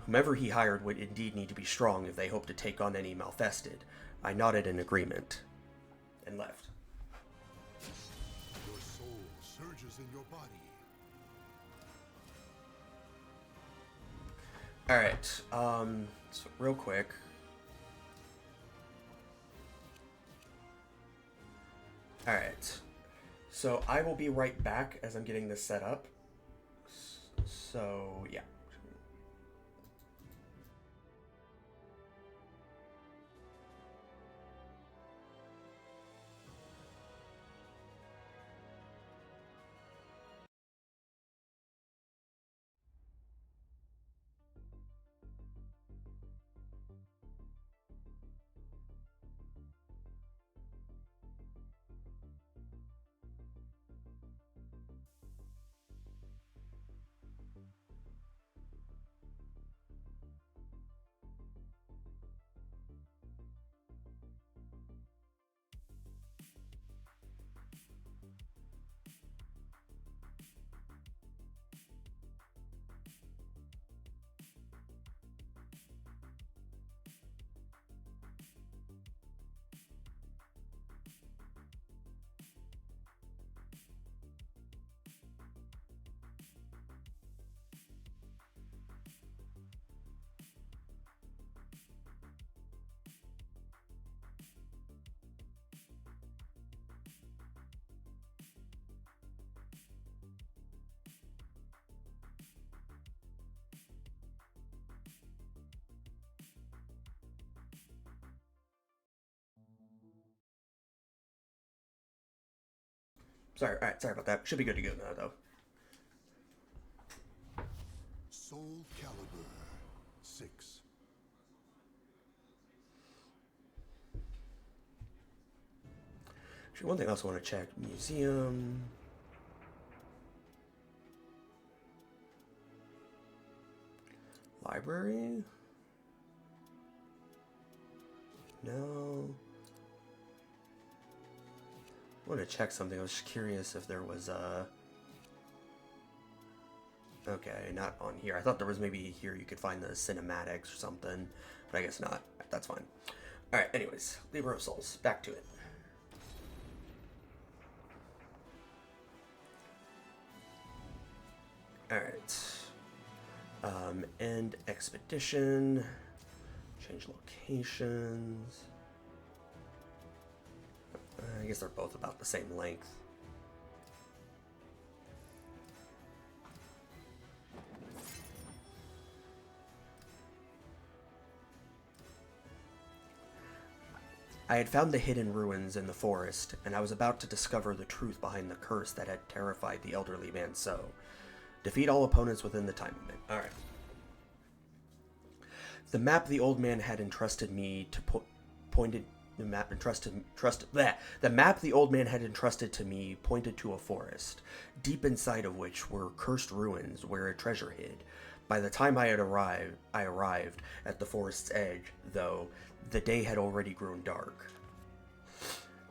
Whomever he hired would indeed need to be strong if they hope to take on any Malfested. I nodded in agreement and left. Your soul surges in your body. Alright, so real quick. Alright, so I will be right back as I'm getting this set up. So, yeah. Sorry about that. Should be good to go now, though. Soulcalbur 6. Actually, one thing I also want to check. Museum. Library? No. I want to check something. I was just curious if there was okay, not on here. I thought there was maybe here you could find the cinematics or something, but I guess not. That's fine. Alright, anyways. Libra of Souls. Back to it. Alright. End expedition. Change locations. I guess they're both about the same length. I had found the hidden ruins in the forest, and I was about to discover the truth behind the curse that had terrified the elderly man so. Defeat all opponents within the time limit. Alright. The map the old man had entrusted me to pointed... The map the old man had entrusted to me pointed to a forest, deep inside of which were cursed ruins where a treasure hid. By the time I arrived at the forest's edge, though, the day had already grown dark.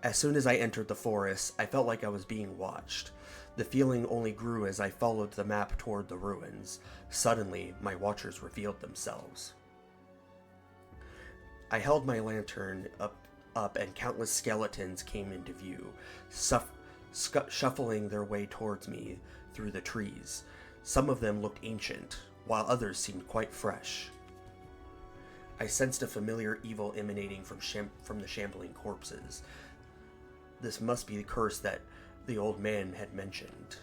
As soon as I entered the forest, I felt like I was being watched. The feeling only grew as I followed the map toward the ruins. Suddenly, my watchers revealed themselves. I held my lantern up and countless skeletons came into view, shuffling their way towards me through the trees. Some of them looked ancient, while others seemed quite fresh. I sensed a familiar evil emanating from the shambling corpses. This must be the curse that the old man had mentioned.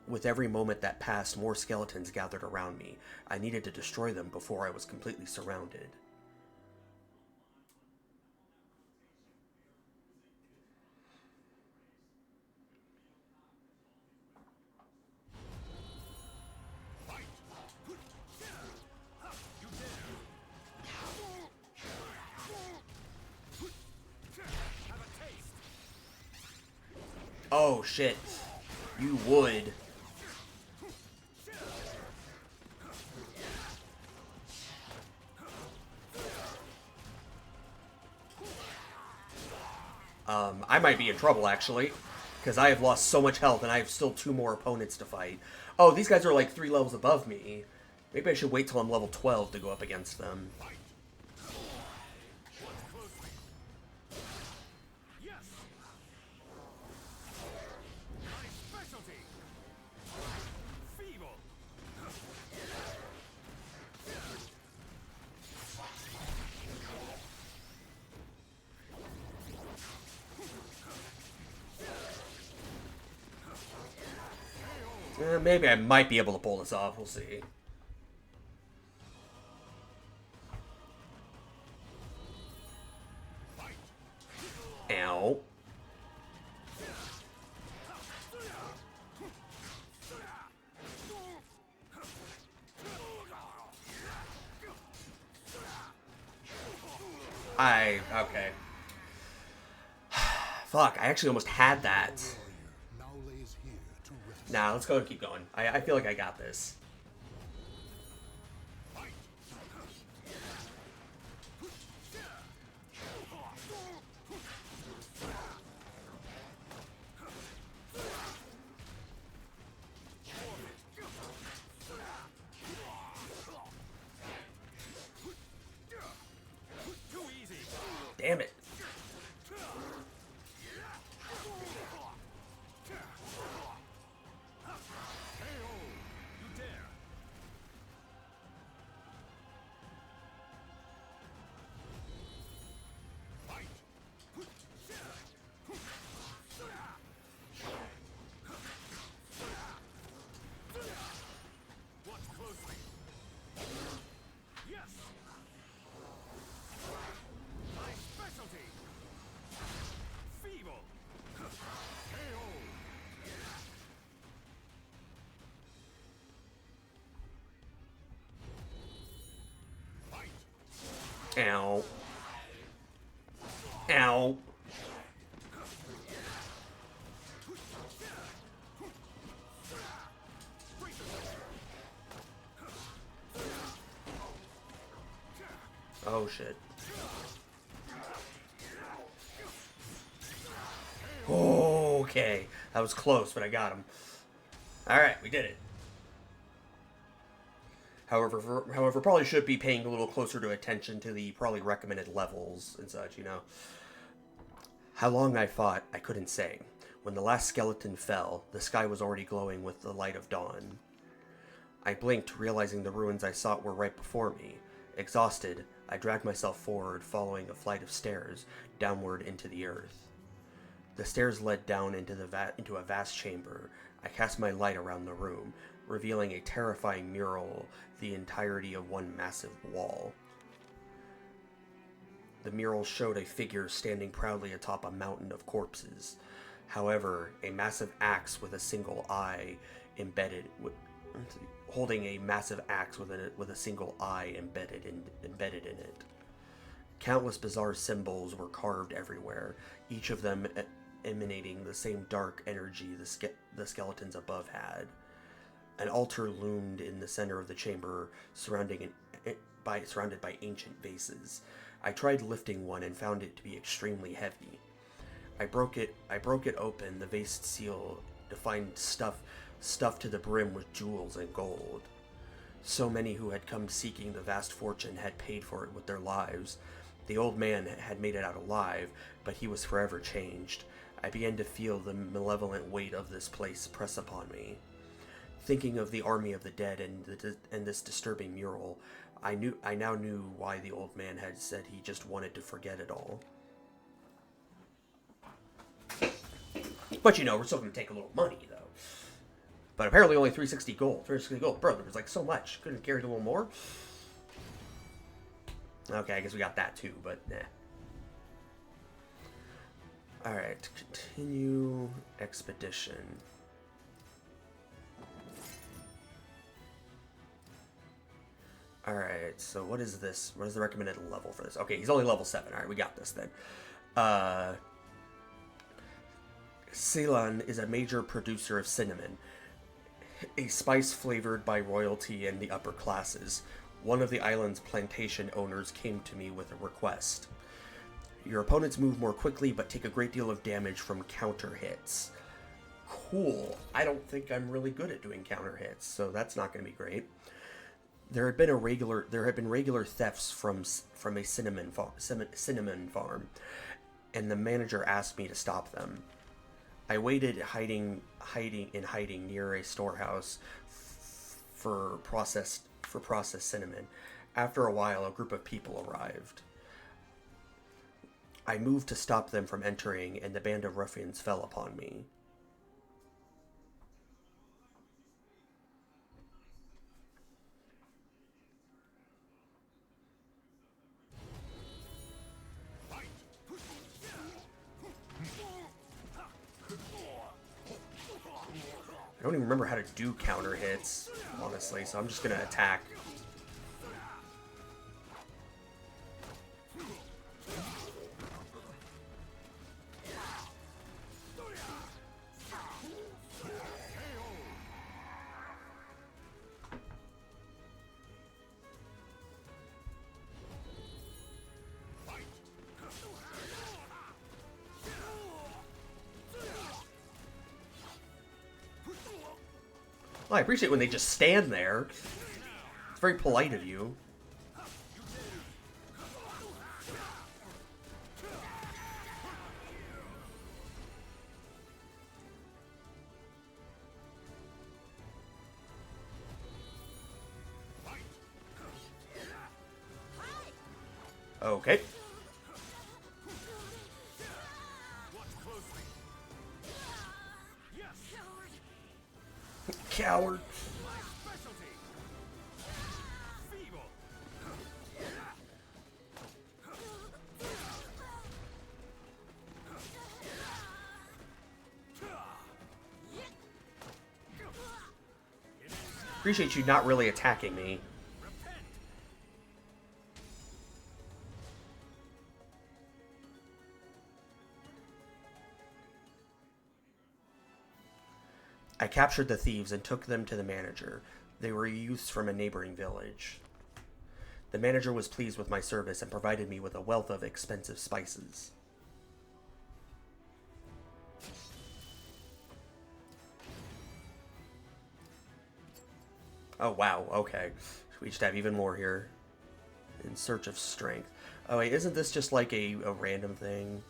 With every moment that passed, more skeletons gathered around me. I needed to destroy them before I was completely surrounded. Oh shit. You would. I might be in trouble actually, because I have lost so much health and I have still 2 more opponents to fight. Oh, these guys are like 3 levels above me. Maybe I should wait till I'm level 12 to go up against them. Maybe I might be able to pull this off. We'll see. Ow. Okay. Fuck, I actually almost had that. Nah, let's go and keep going. I feel like I got this. Damn it. Ow. Ow. Oh shit. Okay. That was close, but I got him. Alright, we did it. However, probably should be paying a little closer to attention to the probably recommended levels and such, you know. How long I fought, I couldn't say. When the last skeleton fell, the sky was already glowing with the light of dawn. I blinked, realizing the ruins I sought were right before me. Exhausted, I dragged myself forward, following a flight of stairs downward into the earth. The stairs led down into a vast chamber. I cast my light around the room, revealing a terrifying mural, the entirety of one massive wall. The mural showed a figure standing proudly atop a mountain of corpses. However, a massive axe with a single eye holding a massive axe with a single eye embedded in it. Countless bizarre symbols were carved everywhere, each of them emanating the same dark energy the skeletons above had. An altar loomed in the center of the chamber, surrounded by ancient vases. I tried lifting one and found it to be extremely heavy. I broke it open, the vase seal, to find stuffed to the brim with jewels and gold. So many who had come seeking the vast fortune had paid for it with their lives. The old man had made it out alive, but he was forever changed. I began to feel the malevolent weight of this place press upon me. Thinking of the army of the dead and this disturbing mural, I now knew why the old man had said he just wanted to forget it all. But you know, we're still going to take a little money, though. But apparently only 360 gold. 360 gold. Bro, there was like so much. Couldn't carry a little more? Okay, I guess we got that too, but nah. Alright, continue expedition. Alright, so what is this? What is the recommended level for this? Okay, he's only level 7. Alright, we got this then. Ceylon is a major producer of cinnamon, a spice flavored by royalty and the upper classes. One of the island's plantation owners came to me with a request. Your opponents move more quickly, but take a great deal of damage from counter hits. Cool. I don't think I'm really good at doing counter hits, so that's not going to be great. There had been regular thefts from a cinnamon farm, and the manager asked me to stop them. I waited hiding near a storehouse for processed cinnamon. After a while, a group of people arrived. I moved to stop them from entering, and the band of ruffians fell upon me. I don't even remember how to do counter hits, honestly, so I'm just gonna attack. Well, I appreciate when they just stand there. It's very polite of you. Okay. Coward. Appreciate you not really attacking me. I captured the thieves and took them to the manager. They were youths from a neighboring village. The manager was pleased with my service and provided me with a wealth of expensive spices. Oh, wow, okay. We just have even more here. In search of strength. Oh, wait, isn't this just like a random thing?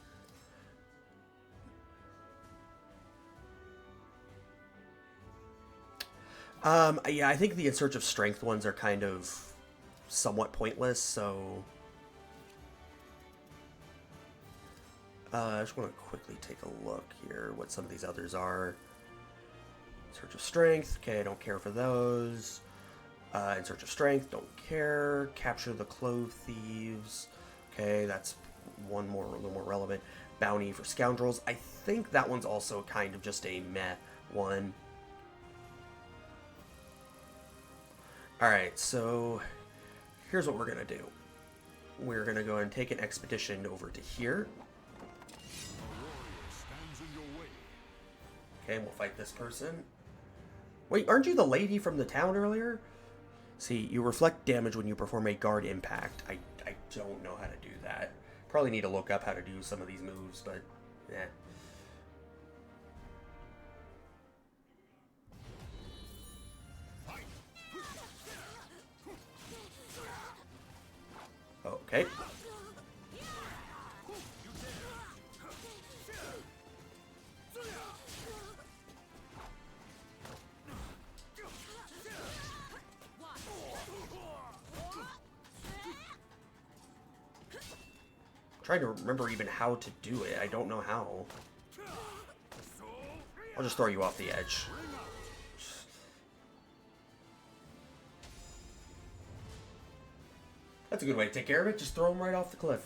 Yeah, I think the In Search of Strength ones are kind of somewhat pointless, so... I just want to quickly take a look here, what some of these others are. In Search of Strength, okay, I don't care for those. In Search of Strength, don't care. Capture the Clove Thieves, okay, that's one more, a little more relevant. Bounty for Scoundrels, I think that one's also kind of just a meh one. Alright, so here's what we're going to do. We're going to go and take an expedition over to here. Okay, and we'll fight this person. Wait, aren't you the lady from the town earlier? See, you reflect damage when you perform a guard impact. I don't know how to do that. Probably need to look up how to do some of these moves, but Yeah. Okay. Trying to remember even how to do it. I don't know how. I'll just throw you off the edge. That's a good way to take care of it. Just throw him right off the cliff.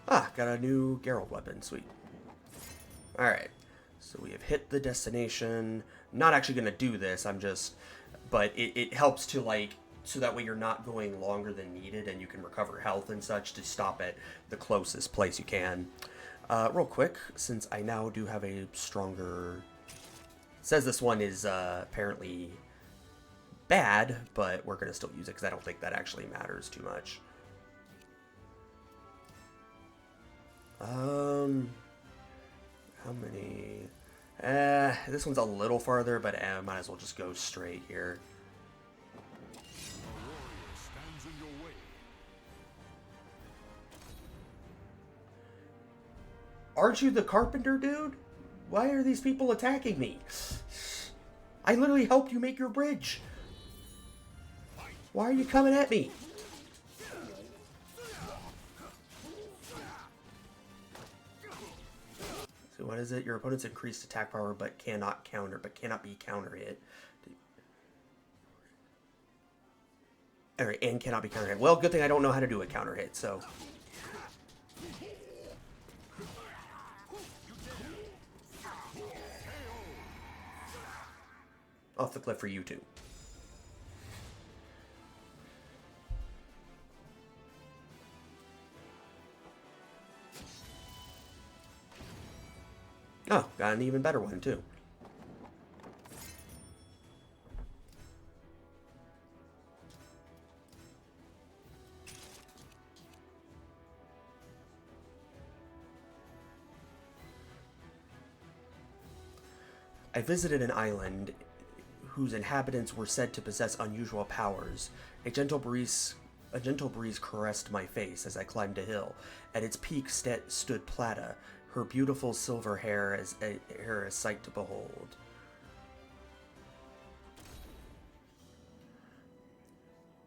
Ah, got a new Geralt weapon. Sweet. Alright. So we have hit the destination. Not actually going to do this. I'm just... But it helps to, like... So that way you're not going longer than needed and you can recover health and such to stop at the closest place you can. Real quick, since I now do have a stronger... It says this one is apparently bad, but we're going to still use it because I don't think that actually matters too much. How many? This one's a little farther, but might as well just go straight here. Aren't you the carpenter, dude? Why are these people attacking me? I literally helped you make your bridge. Why are you coming at me? So what is it? Your opponent's increased attack power but cannot be counter hit. Alright, and cannot be counter hit. Well, good thing I don't know how to do a counter hit, so... Off the cliff for you two. Oh, got an even better one too. I visited an island whose inhabitants were said to possess unusual powers. A gentle breeze caressed my face as I climbed a hill. At its peak stood Plata, her beautiful silver hair as a sight to behold.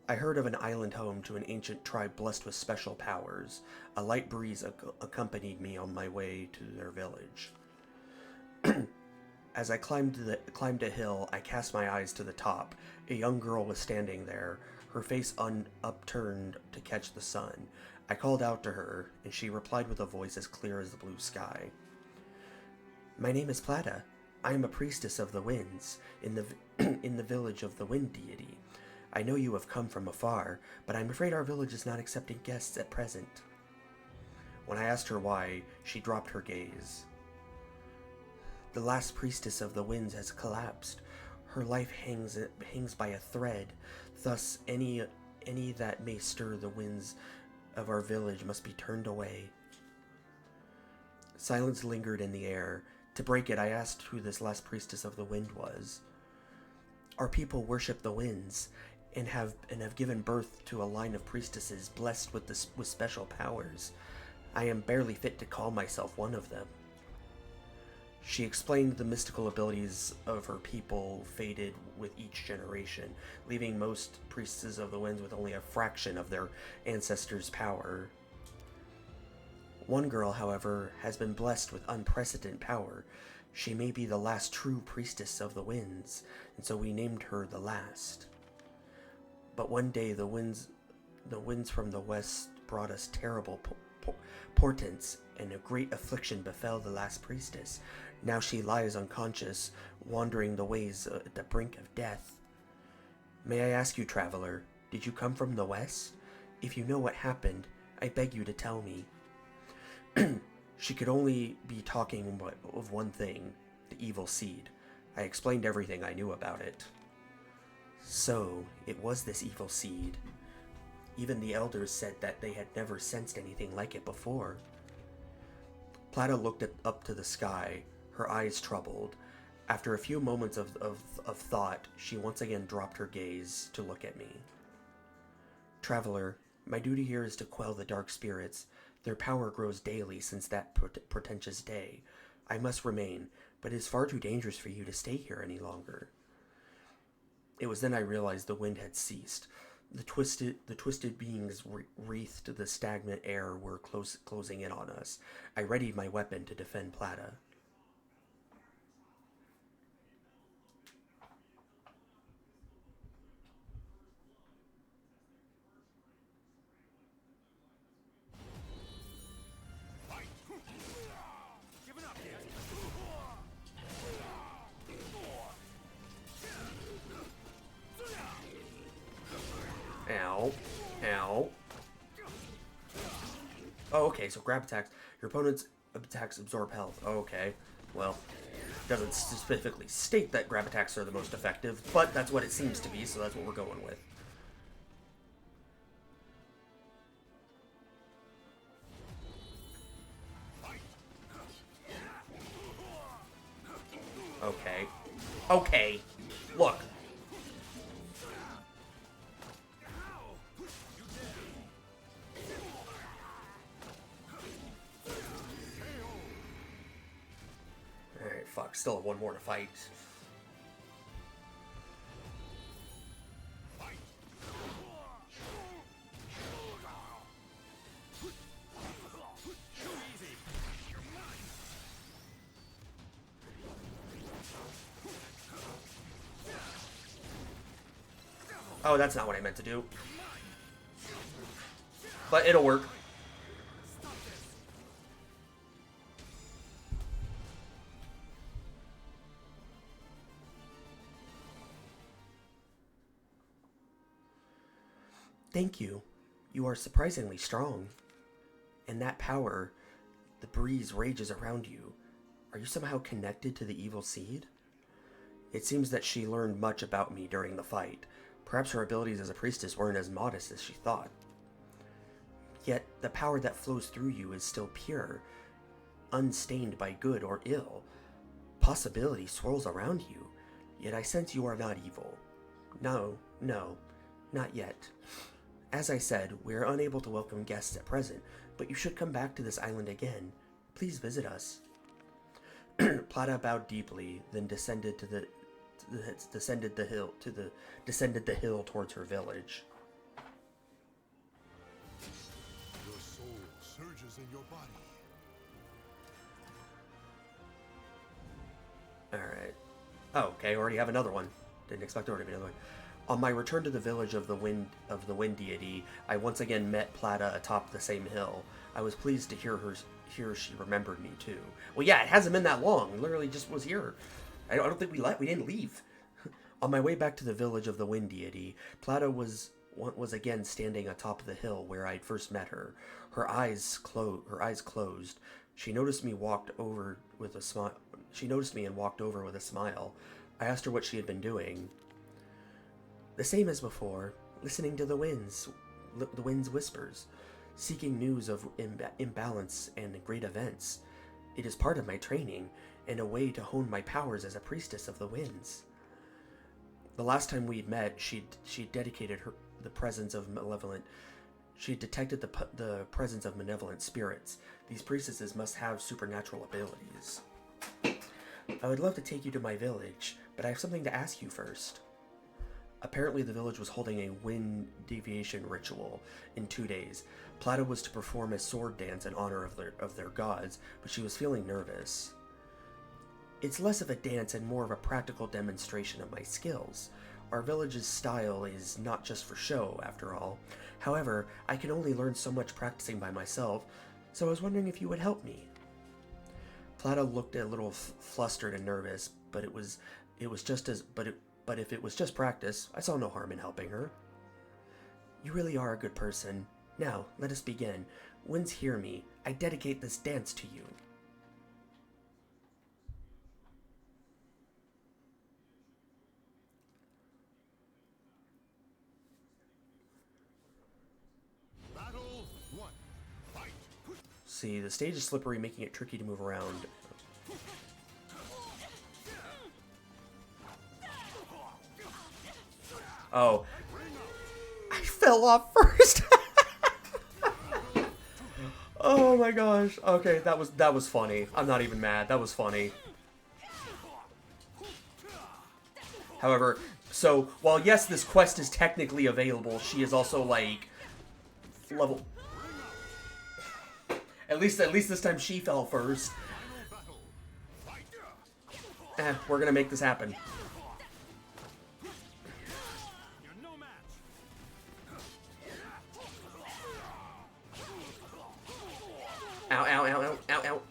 I heard of an island home to an ancient tribe blessed with special powers. A light breeze accompanied me on my way to their village. As I climbed a hill, I cast my eyes to the top. A young girl was standing there, her face upturned to catch the sun. I called out to her, and she replied with a voice as clear as the blue sky. My name is Plata. I am a priestess of the winds, in the village of the wind deity. I know you have come from afar, but I'm afraid our village is not accepting guests at present. When I asked her why, she dropped her gaze. The last priestess of the winds has collapsed. Her life hangs by a thread. Thus, any that may stir the winds of our village must be turned away. Silence lingered in the air. To break it, I asked who this last priestess of the wind was. Our people worship the winds and have given birth to a line of priestesses blessed with special powers. I am barely fit to call myself one of them. She explained the mystical abilities of her people faded with each generation, leaving most priestesses of the winds with only a fraction of their ancestors' power. One girl, however, has been blessed with unprecedented power. She may be the last true priestess of the winds, and so we named her the last. But one day the winds from the west brought us terrible portents, and a great affliction befell the last priestess. Now she lies unconscious, wandering the ways at the brink of death. May I ask you, traveler, did you come from the west? If you know what happened, I beg you to tell me. She could only be talking of one thing, the evil seed. I explained everything I knew about it. So, it was this evil seed. Even the elders said that they had never sensed anything like it before. Plata looked up to the sky, her eyes troubled. After a few moments of thought, she once again dropped her gaze to look at me. Traveler, my duty here is to quell the dark spirits. Their power grows daily since that portentous day. I must remain, but it is far too dangerous for you to stay here any longer. It was then I realized the wind had ceased. The twisted beings wreathed the stagnant air were closing in on us. I readied my weapon to defend Plata. Ow. Ow. Oh, okay, so grab attacks. Your opponent's attacks absorb health. Okay, well, doesn't specifically state that grab attacks are the most effective, but that's what it seems to be, so that's what we're going with. Okay. Okay. Look. Alright, fuck. Still have one more to fight. Oh, that's not what I meant to do. But it'll work. Thank you. You are surprisingly strong. And that power, the breeze rages around you. Are you somehow connected to the evil seed? It seems that she learned much about me during the fight. Perhaps her abilities as a priestess weren't as modest as she thought. Yet, the power that flows through you is still pure, unstained by good or ill. Possibility swirls around you, yet I sense you are not evil. No, not yet. As I said, we are unable to welcome guests at present, but you should come back to this island again. Please visit us. Plata bowed deeply, then descended the hill towards her village. Your soul surges in your body. Alright. Oh, okay, already have another one. Didn't expect there to be another one. On my return to the village of the wind deity, I once again met Plata atop the same hill. I was pleased to hear she remembered me too. Well, yeah, it hasn't been that long. Literally just was here. I don't think we didn't leave. On my way back to the village of the wind deity, Plata was again standing atop the hill where I'd first met her. Her eyes closed. She noticed me and walked over with a smile. I asked her what she had been doing. The same as before, listening to the wind's whispers, seeking news of imbalance and great events. It is part of my training, and a way to hone my powers as a priestess of the winds. The last time we'd met, she dedicated the presence of malevolent. She had detected the presence of malevolent spirits. These priestesses must have supernatural abilities. I would love to take you to my village, but I have something to ask you first. Apparently the village was holding a wind deviation ritual in 2 days. Plata was to perform a sword dance in honor of their gods, but she was feeling nervous. It's less of a dance and more of a practical demonstration of my skills. Our village's style is not just for show, after all. However, I can only learn so much practicing by myself, so I was wondering if you would help me. Plata looked a little flustered and nervous, but if it was just practice, I saw no harm in helping her. You really are a good person. Now, let us begin. Winds, hear me. I dedicate this dance to you. see, the stage is slippery, making it tricky to move around. Oh. I fell off first! Oh my gosh. Okay, that was funny. I'm not even mad. That was funny. However, so, while yes, this quest is technically available, she is also, like, level... At least this time she fell first. We're gonna make this happen. Ow, ow, ow, ow, ow, ow.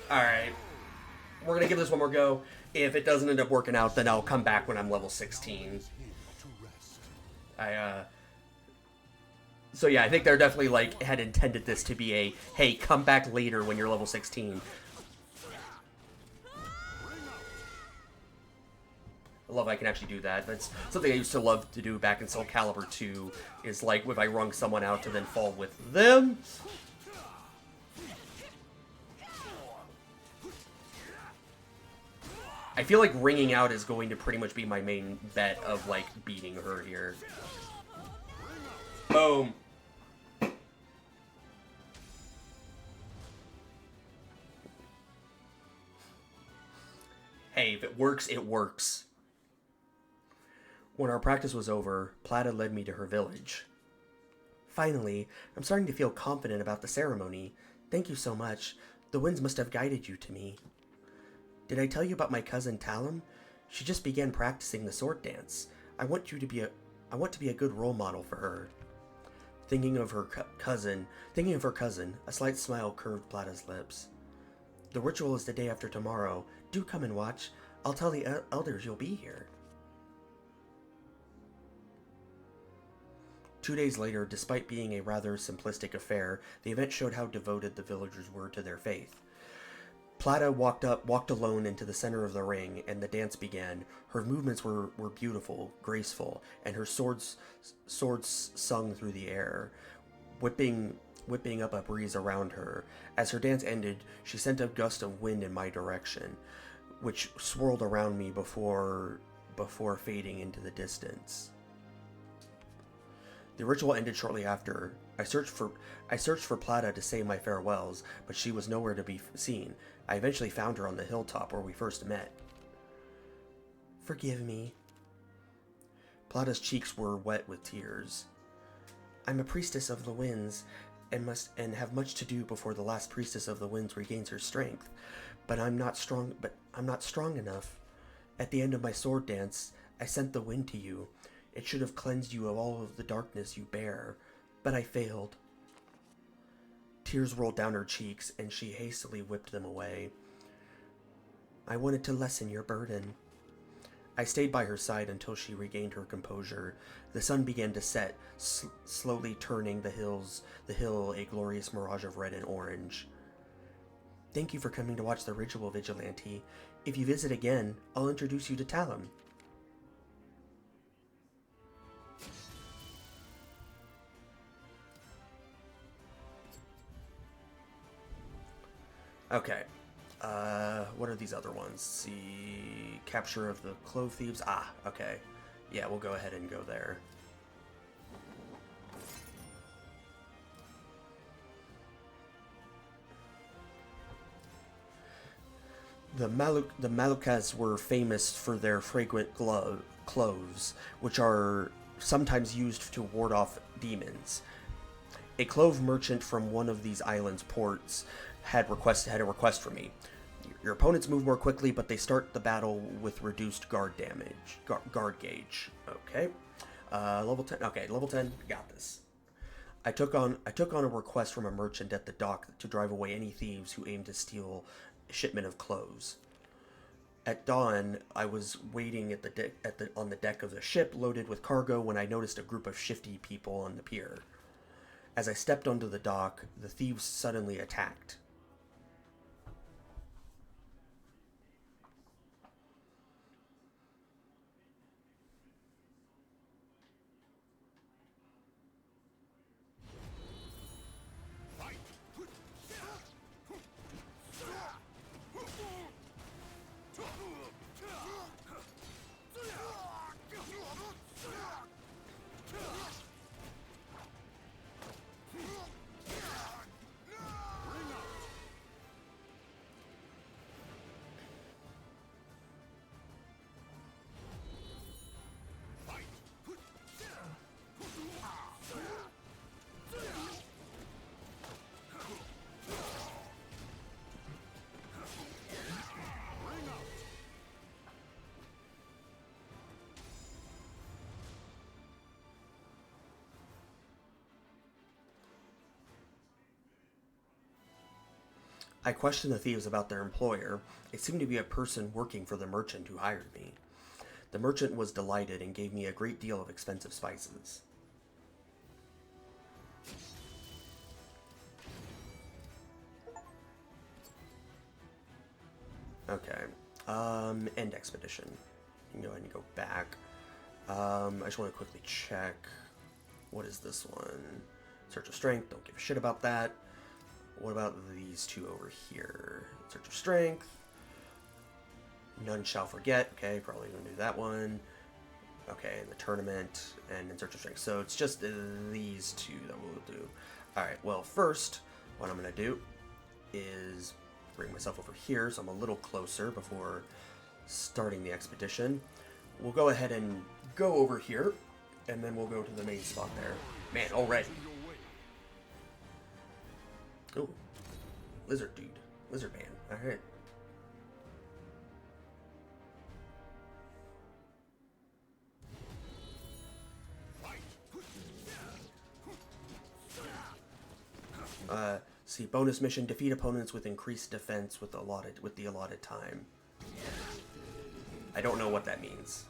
Alright. We're gonna give this one more go. If it doesn't end up working out, then I'll come back when I'm level 16. So yeah, I think they're definitely, like, had intended this to be a, hey, come back later when you're level 16. I love I can actually do that. That's something I used to love to do back in Soulcalbur 2, is, like, if I wrung someone out to then fall with them. I feel like ringing out is going to pretty much be my main bet of, like, beating her here. Boom. Hey, if it works, it works. When our practice was over, Plata led me to her village. Finally, I'm starting to feel confident about the ceremony. Thank you so much. The winds must have guided you to me. Did I tell you about my cousin Talum? She just began practicing the sword dance. I want to be a good role model for her. Thinking of her cousin, a slight smile curved Plata's lips. The ritual is the day after tomorrow. Do come and watch. I'll tell the elders you'll be here. 2 days later, despite being a rather simplistic affair, the event showed how devoted the villagers were to their faith. Plata walked alone into the center of the ring, and the dance began. Her movements were beautiful, graceful, and her swords sung through the air, whipping up a breeze around her. As her dance ended, she sent a gust of wind in my direction, which swirled around me before fading into the distance. The ritual ended shortly after. I searched for Plata to say my farewells, but she was nowhere to be seen. I eventually found her on the hilltop where we first met. Forgive me. Plata's cheeks were wet with tears. I'm a priestess of the winds, and have much to do before the last priestess of the winds regains her strength. But I'm not strong enough. At the end of my sword dance, I sent the wind to you. It should have cleansed you of all of the darkness you bear, but I failed. Tears rolled down her cheeks, and she hastily whipped them away. I wanted to lessen your burden. I stayed by her side until she regained her composure. The sun began to set, slowly turning the hill a glorious mirage of red and orange. Thank you for coming to watch the ritual, Vigilante. If you visit again, I'll introduce you to Talum. Okay. What are these other ones? Let's see. Capture of the Clove Thieves. Ah, okay. Yeah, we'll go ahead and go there. The Malukas were famous for their fragrant cloves, which are sometimes used to ward off demons. A clove merchant from one of these islands' ports had a request for me. Your opponents move more quickly, but they start the battle with reduced guard gauge. Okay. Level 10. Okay, level 10. Got this. I took on a request from a merchant at the dock to drive away any thieves who aimed to steal a shipment of cloves. At dawn, I was waiting on the deck of the ship loaded with cargo when I noticed a group of shifty people on the pier. As I stepped onto the dock, the thieves suddenly attacked. I questioned the thieves about their employer. It seemed to be a person working for the merchant who hired me. The merchant was delighted and gave me a great deal of expensive spices. Okay. End expedition. You can go ahead and go back. I just want to quickly check. What is this one? Search of Strength. Don't give a shit about that. What about these two over here? Search of Strength. None shall forget. Okay, probably gonna do that one. Okay, in the tournament and in Search of Strength. So it's just these two that we'll do. Alright, well, first, what I'm gonna do is bring myself over here so I'm a little closer before starting the expedition. We'll go ahead and go over here, and then we'll go to the main spot there. Man, already. Oh, lizard dude. Lizard man. Alright. See, bonus mission, defeat opponents with increased defense with the allotted time. I don't know what that means.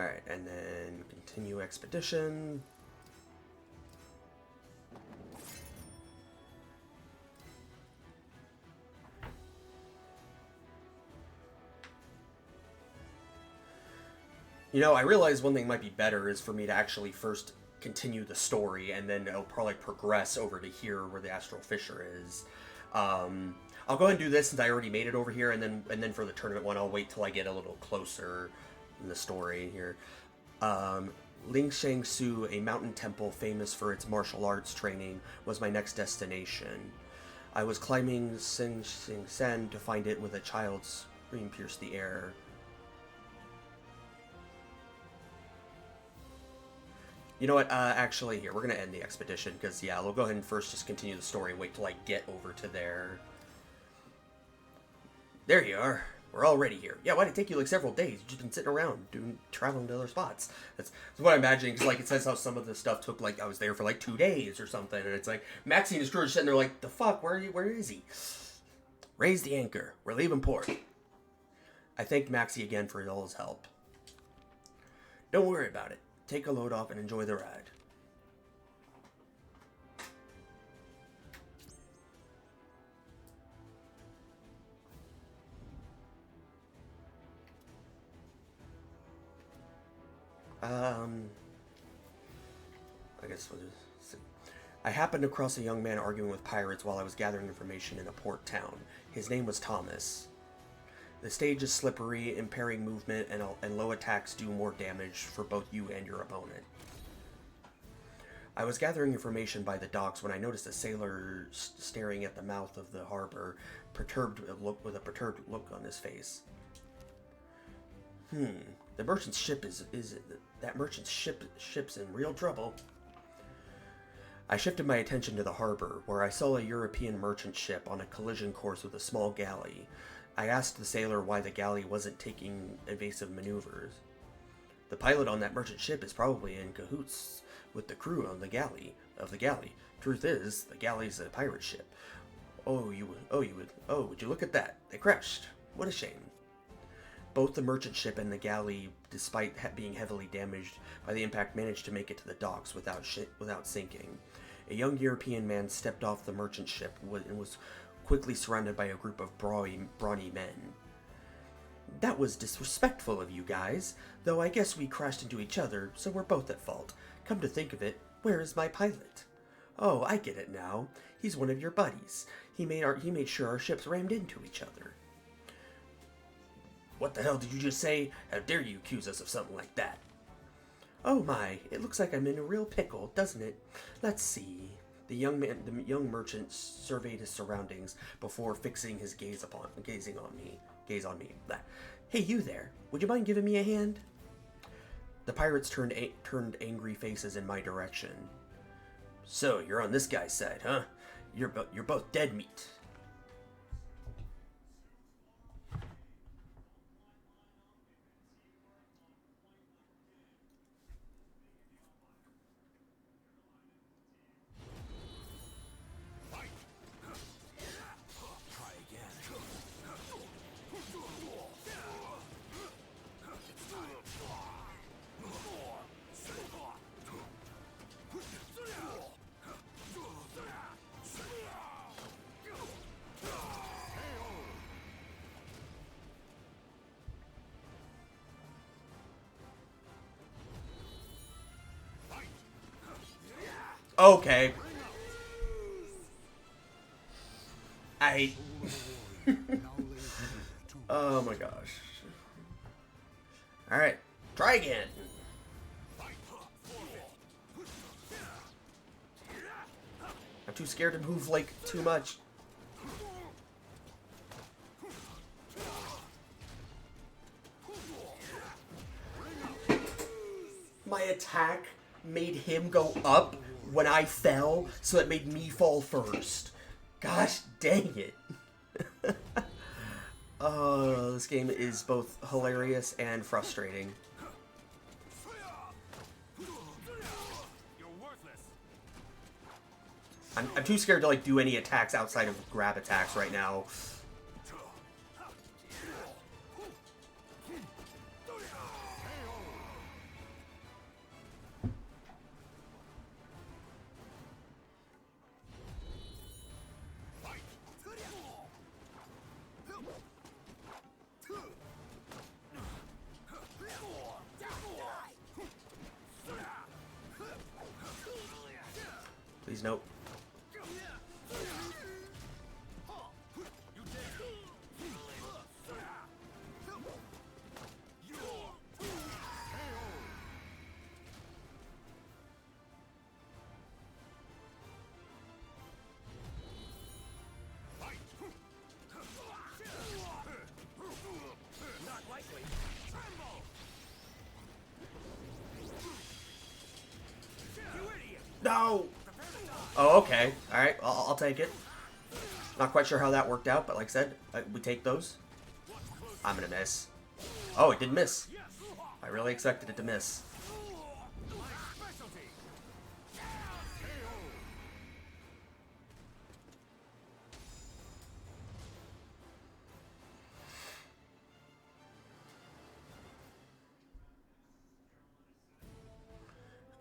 Alright, and then continue expedition. You know, I realize one thing might be better is for me to actually first continue the story, and then it'll probably progress over to here where the Astral Fissure is. I'll go ahead and do this since I already made it over here, and then for the tournament one, I'll wait till I get a little closer in the story here. Ling Shang Su, a mountain temple famous for its martial arts training, was my next destination. I was climbing Sing Sing Sen to find it with a child's scream pierced the air. You know what, actually, here, we're going to end the expedition, because, yeah, we'll go ahead and first just continue the story and wait till I get over to there. There you are. We're already here. Yeah, why did it take you, like, several days? You've just been sitting around, traveling to other spots. That's what I'm imagining, because, like, it says how some of the stuff took, like, I was there for, like, 2 days or something, and it's like, Maxie and his crew are sitting there like, the fuck, where is he? Raise the anchor. We're leaving port. I thanked Maxie again for all his help. Don't worry about it. Take a load off and enjoy the ride. I guess we'll just see. I happened across a young man arguing with pirates while I was gathering information in a port town. His name was Thomas. The stage is slippery, impairing movement, and low attacks do more damage for both you and your opponent. I was gathering information by the docks when I noticed a sailor staring at the mouth of the harbor, with a perturbed look on his face. The merchant's ship that merchant's ship's in real trouble. I shifted my attention to the harbor, where I saw a European merchant ship on a collision course with a small galley. I asked the sailor why the galley wasn't taking evasive maneuvers. The pilot on that merchant ship is probably in cahoots with the crew on the galley. Truth is, the galley's a pirate ship. Would you look at that? They crashed. What a shame. Both the merchant ship and the galley, despite being heavily damaged by the impact, managed to make it to the docks without sinking. A young European man stepped off the merchant ship and was quickly surrounded by a group of brawny men. That was disrespectful of you guys, though I guess we crashed into each other, so we're both at fault. Come to think of it, where is my pilot? Oh, I get it now. He's one of your buddies. He made sure our ships rammed into each other. What the hell did you just say? How dare you accuse us of something like that? Oh my, it looks like I'm in a real pickle, doesn't it? Let's see. The young merchant surveyed his surroundings before fixing his gazing on me. Gaze on me. Blah. Hey, you there. Would you mind giving me a hand? The pirates turned angry faces in my direction. So, you're on this guy's side, huh? You're both dead meat. Okay. Oh my gosh. Alright. Try again. I'm too scared to move, like, too much. My attack made him go up when I fell, so it made me fall first. Gosh dang it. Oh, this game is both hilarious and frustrating. I'm too scared to, like, do any attacks outside of grab attacks right now. Please, nope. No! Oh, okay. Alright, I'll take it. Not quite sure how that worked out, but like I said, we take those. I'm gonna miss. Oh, it did miss. I really expected it to miss.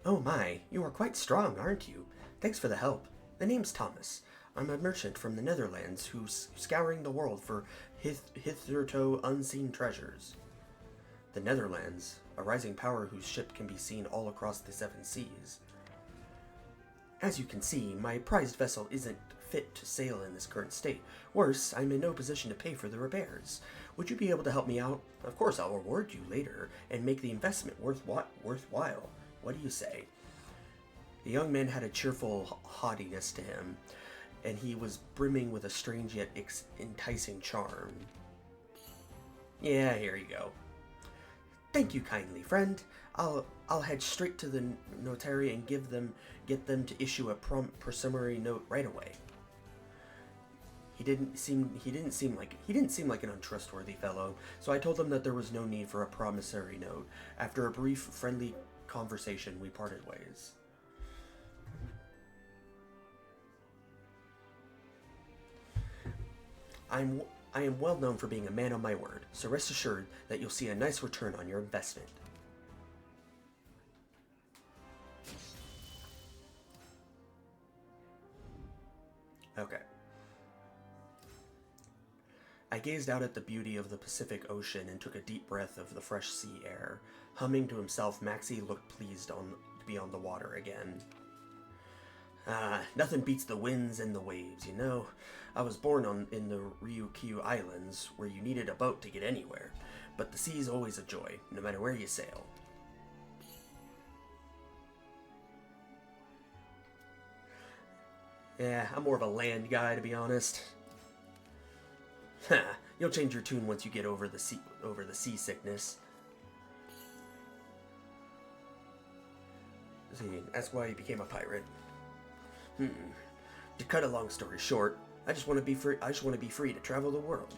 Oh my, you are quite strong, aren't you? Thanks for the help. The name's Thomas. I'm a merchant from the Netherlands who's scouring the world for hitherto unseen treasures. The Netherlands, a rising power whose ship can be seen all across the seven seas. As you can see, my prized vessel isn't fit to sail in this current state. Worse, I'm in no position to pay for the repairs. Would you be able to help me out? Of course, I'll reward you later and make the investment worthwhile. What do you say? The young man had a cheerful haughtiness to him, and he was brimming with a strange yet enticing charm. Yeah, here you go. Thank you kindly, friend. I'll head straight to the notary and get them to issue a promissory note right away. He didn't seem like an untrustworthy fellow, so I told him that there was no need for a promissory note. After a brief, friendly conversation, we parted ways. I am well known for being a man of my word, so rest assured that you'll see a nice return on your investment. Okay. I gazed out at the beauty of the Pacific Ocean and took a deep breath of the fresh sea air. Humming to himself, Maxie looked pleased to be on the water again. Nothing beats the winds and the waves, you know. I was born in the Ryukyu Islands, where you needed a boat to get anywhere. But the sea's always a joy, no matter where you sail. Yeah, I'm more of a land guy, to be honest. Ha! You'll change your tune once you get over the seasickness. See, that's why you became a pirate. To cut a long story short, I just want to be free. I just want to be free to travel the world.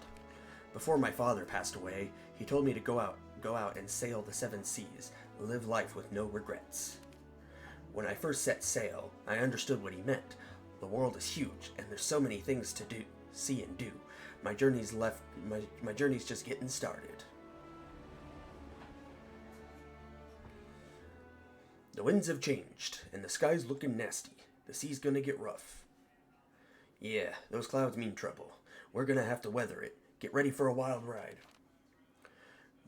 Before my father passed away, he told me to go out and sail the seven seas, live life with no regrets. When I first set sail, I understood what he meant. The world is huge, and there's so many things to do, see and do. My journey's just getting started. The winds have changed, and the sky's looking nasty. The sea's gonna get rough. Yeah, those clouds mean trouble. We're gonna have to weather it. Get ready for a wild ride.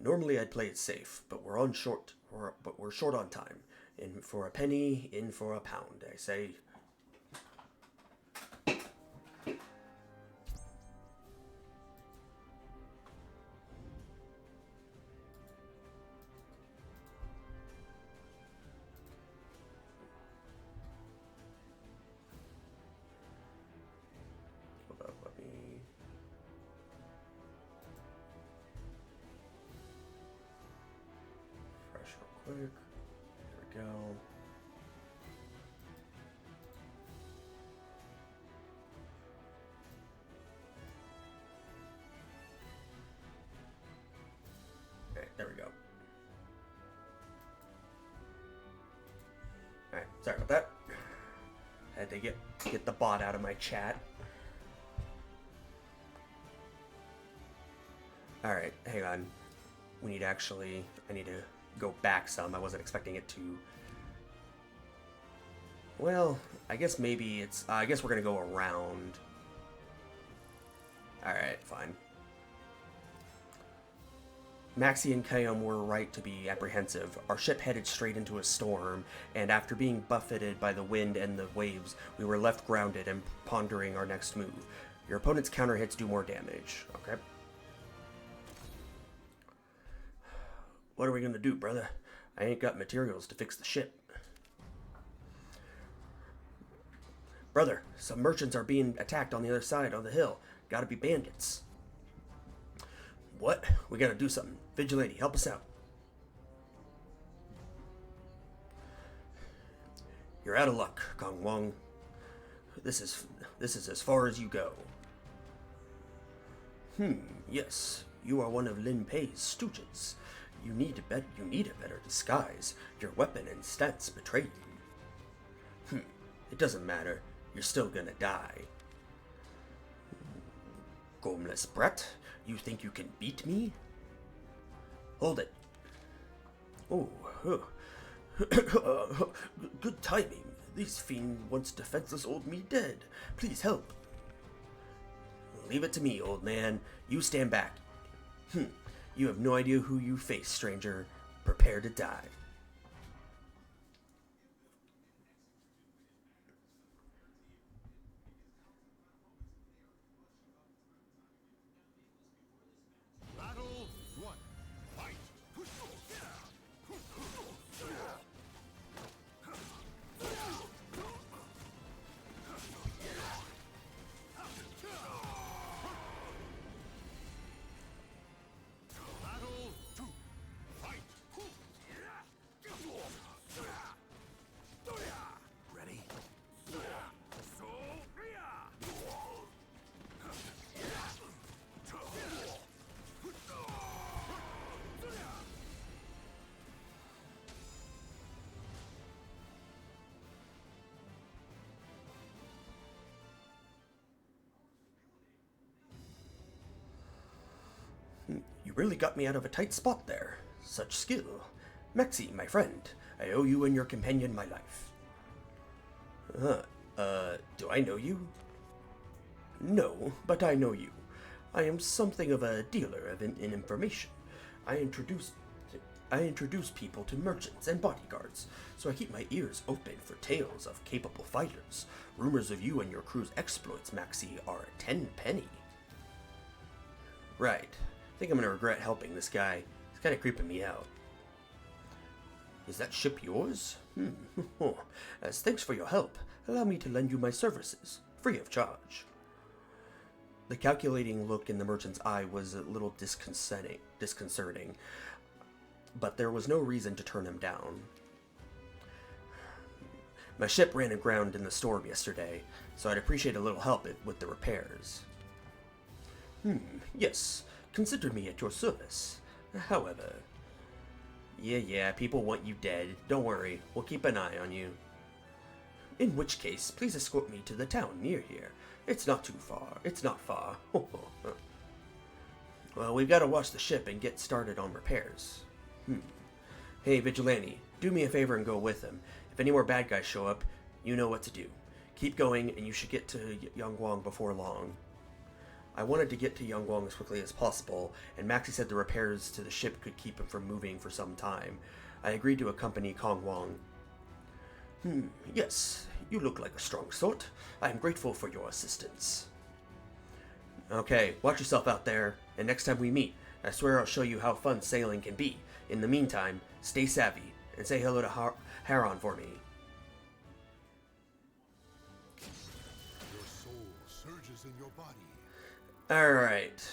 Normally I'd play it safe, but we're short on time. In for a penny, in for a pound, I say. Hold up, let me... Fresh real quick. There we go. Okay, there we go. Alright, sorry about that. Had to get the bot out of my chat. Alright, hang on. I need to go back some. I wasn't expecting it to... Well, I guess maybe it's... I guess we're gonna go around. Alright, fine. Maxie and Kayum were right to be apprehensive. Our ship headed straight into a storm, and after being buffeted by the wind and the waves, we were left grounded and pondering our next move. Your opponent's counter hits do more damage. Okay. What are we gonna do, brother? I ain't got materials to fix the ship. Brother, some merchants are being attacked on the other side of the hill. Gotta be bandits. What? We gotta do something. Vigilante, help us out. You're out of luck, Kong Wong. This is as far as you go. Yes. You are one of Lin Pei's stooges. You need a better disguise. Your weapon and stance betray you. It doesn't matter. You're still gonna die. Gormless brat, you think you can beat me? Hold it. Oh, good timing. This fiend wants defenseless old me dead. Please help. Leave it to me, old man. You stand back. You have no idea who you face, stranger. Prepare to die. Battle 1. Fight! Battle 2. Fight! Ready? You really got me out of a tight spot there. Such skill. Maxie, my friend, I owe you and your companion my life. Do I know you? No, but I know you. I am something of a dealer in information. I introduce people to merchants and bodyguards, so I keep my ears open for tales of capable fighters. Rumors of you and your crew's exploits, Maxie, are a 10 penny. Right. I think I'm gonna regret helping this guy. He's kinda creeping me out. Is that ship yours? As thanks for your help, allow me to lend you my services. free of charge. The calculating look in the merchant's eye was a little disconcerting, but there was no reason to turn him down. My ship ran aground in the storm yesterday, so I'd appreciate a little help with the repairs. Yes, consider me at your service. However... Yeah, people want you dead. Don't worry, we'll keep an eye on you. In which case, please escort me to the town near here. It's not too far. It's not far. Well, we've got to watch the ship and get started on repairs. Hey, Vigilante, do me a favor and go with him. If any more bad guys show up, you know what to do. Keep going, and you should get to Yangguang before long. I wanted to get to Yangguang as quickly as possible, and Maxie said the repairs to the ship could keep him from moving for some time. I agreed to accompany Kong Wang. Yes, you look like a strong sort. I am grateful for your assistance. Okay, watch yourself out there, and next time we meet, I swear I'll show you how fun sailing can be. In the meantime, stay savvy, and say hello to Haron for me. Your soul surges in your body. Alright.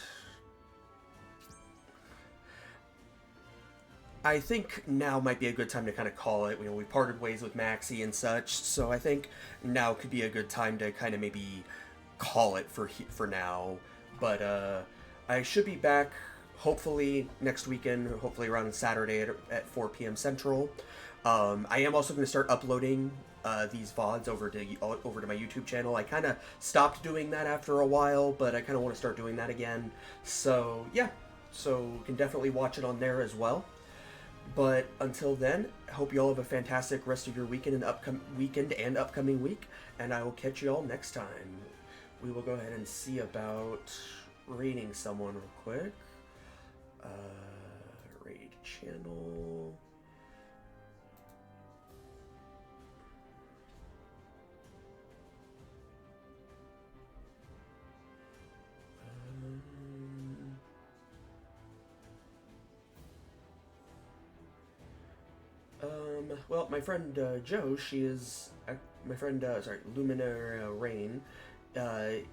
I think now might be a good time to kind of call it. You know, we parted ways with Maxie and such, so I think now could be a good time to kind of maybe call it for now. But I should be back hopefully next weekend, hopefully around Saturday at 4 p.m. Central. I am also going to start uploading these VODs over to my YouTube channel. I kind of stopped doing that after a while, but I kind of want to start doing that again. So yeah, so you can definitely watch it on there as well. But until then, I hope you all have a fantastic rest of your weekend and upcoming week, and I will catch you all next time. We will go ahead and see about raiding someone real quick. Raid channel. Well, my friend Jo, she is my friend. Luminary Rain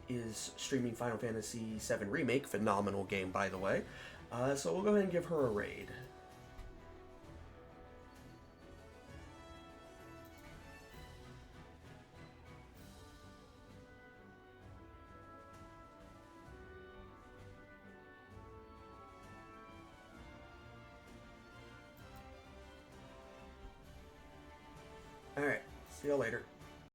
is streaming Final Fantasy VII Remake. Phenomenal game, by the way. So we'll go ahead and give her a raid. Alright, see you later.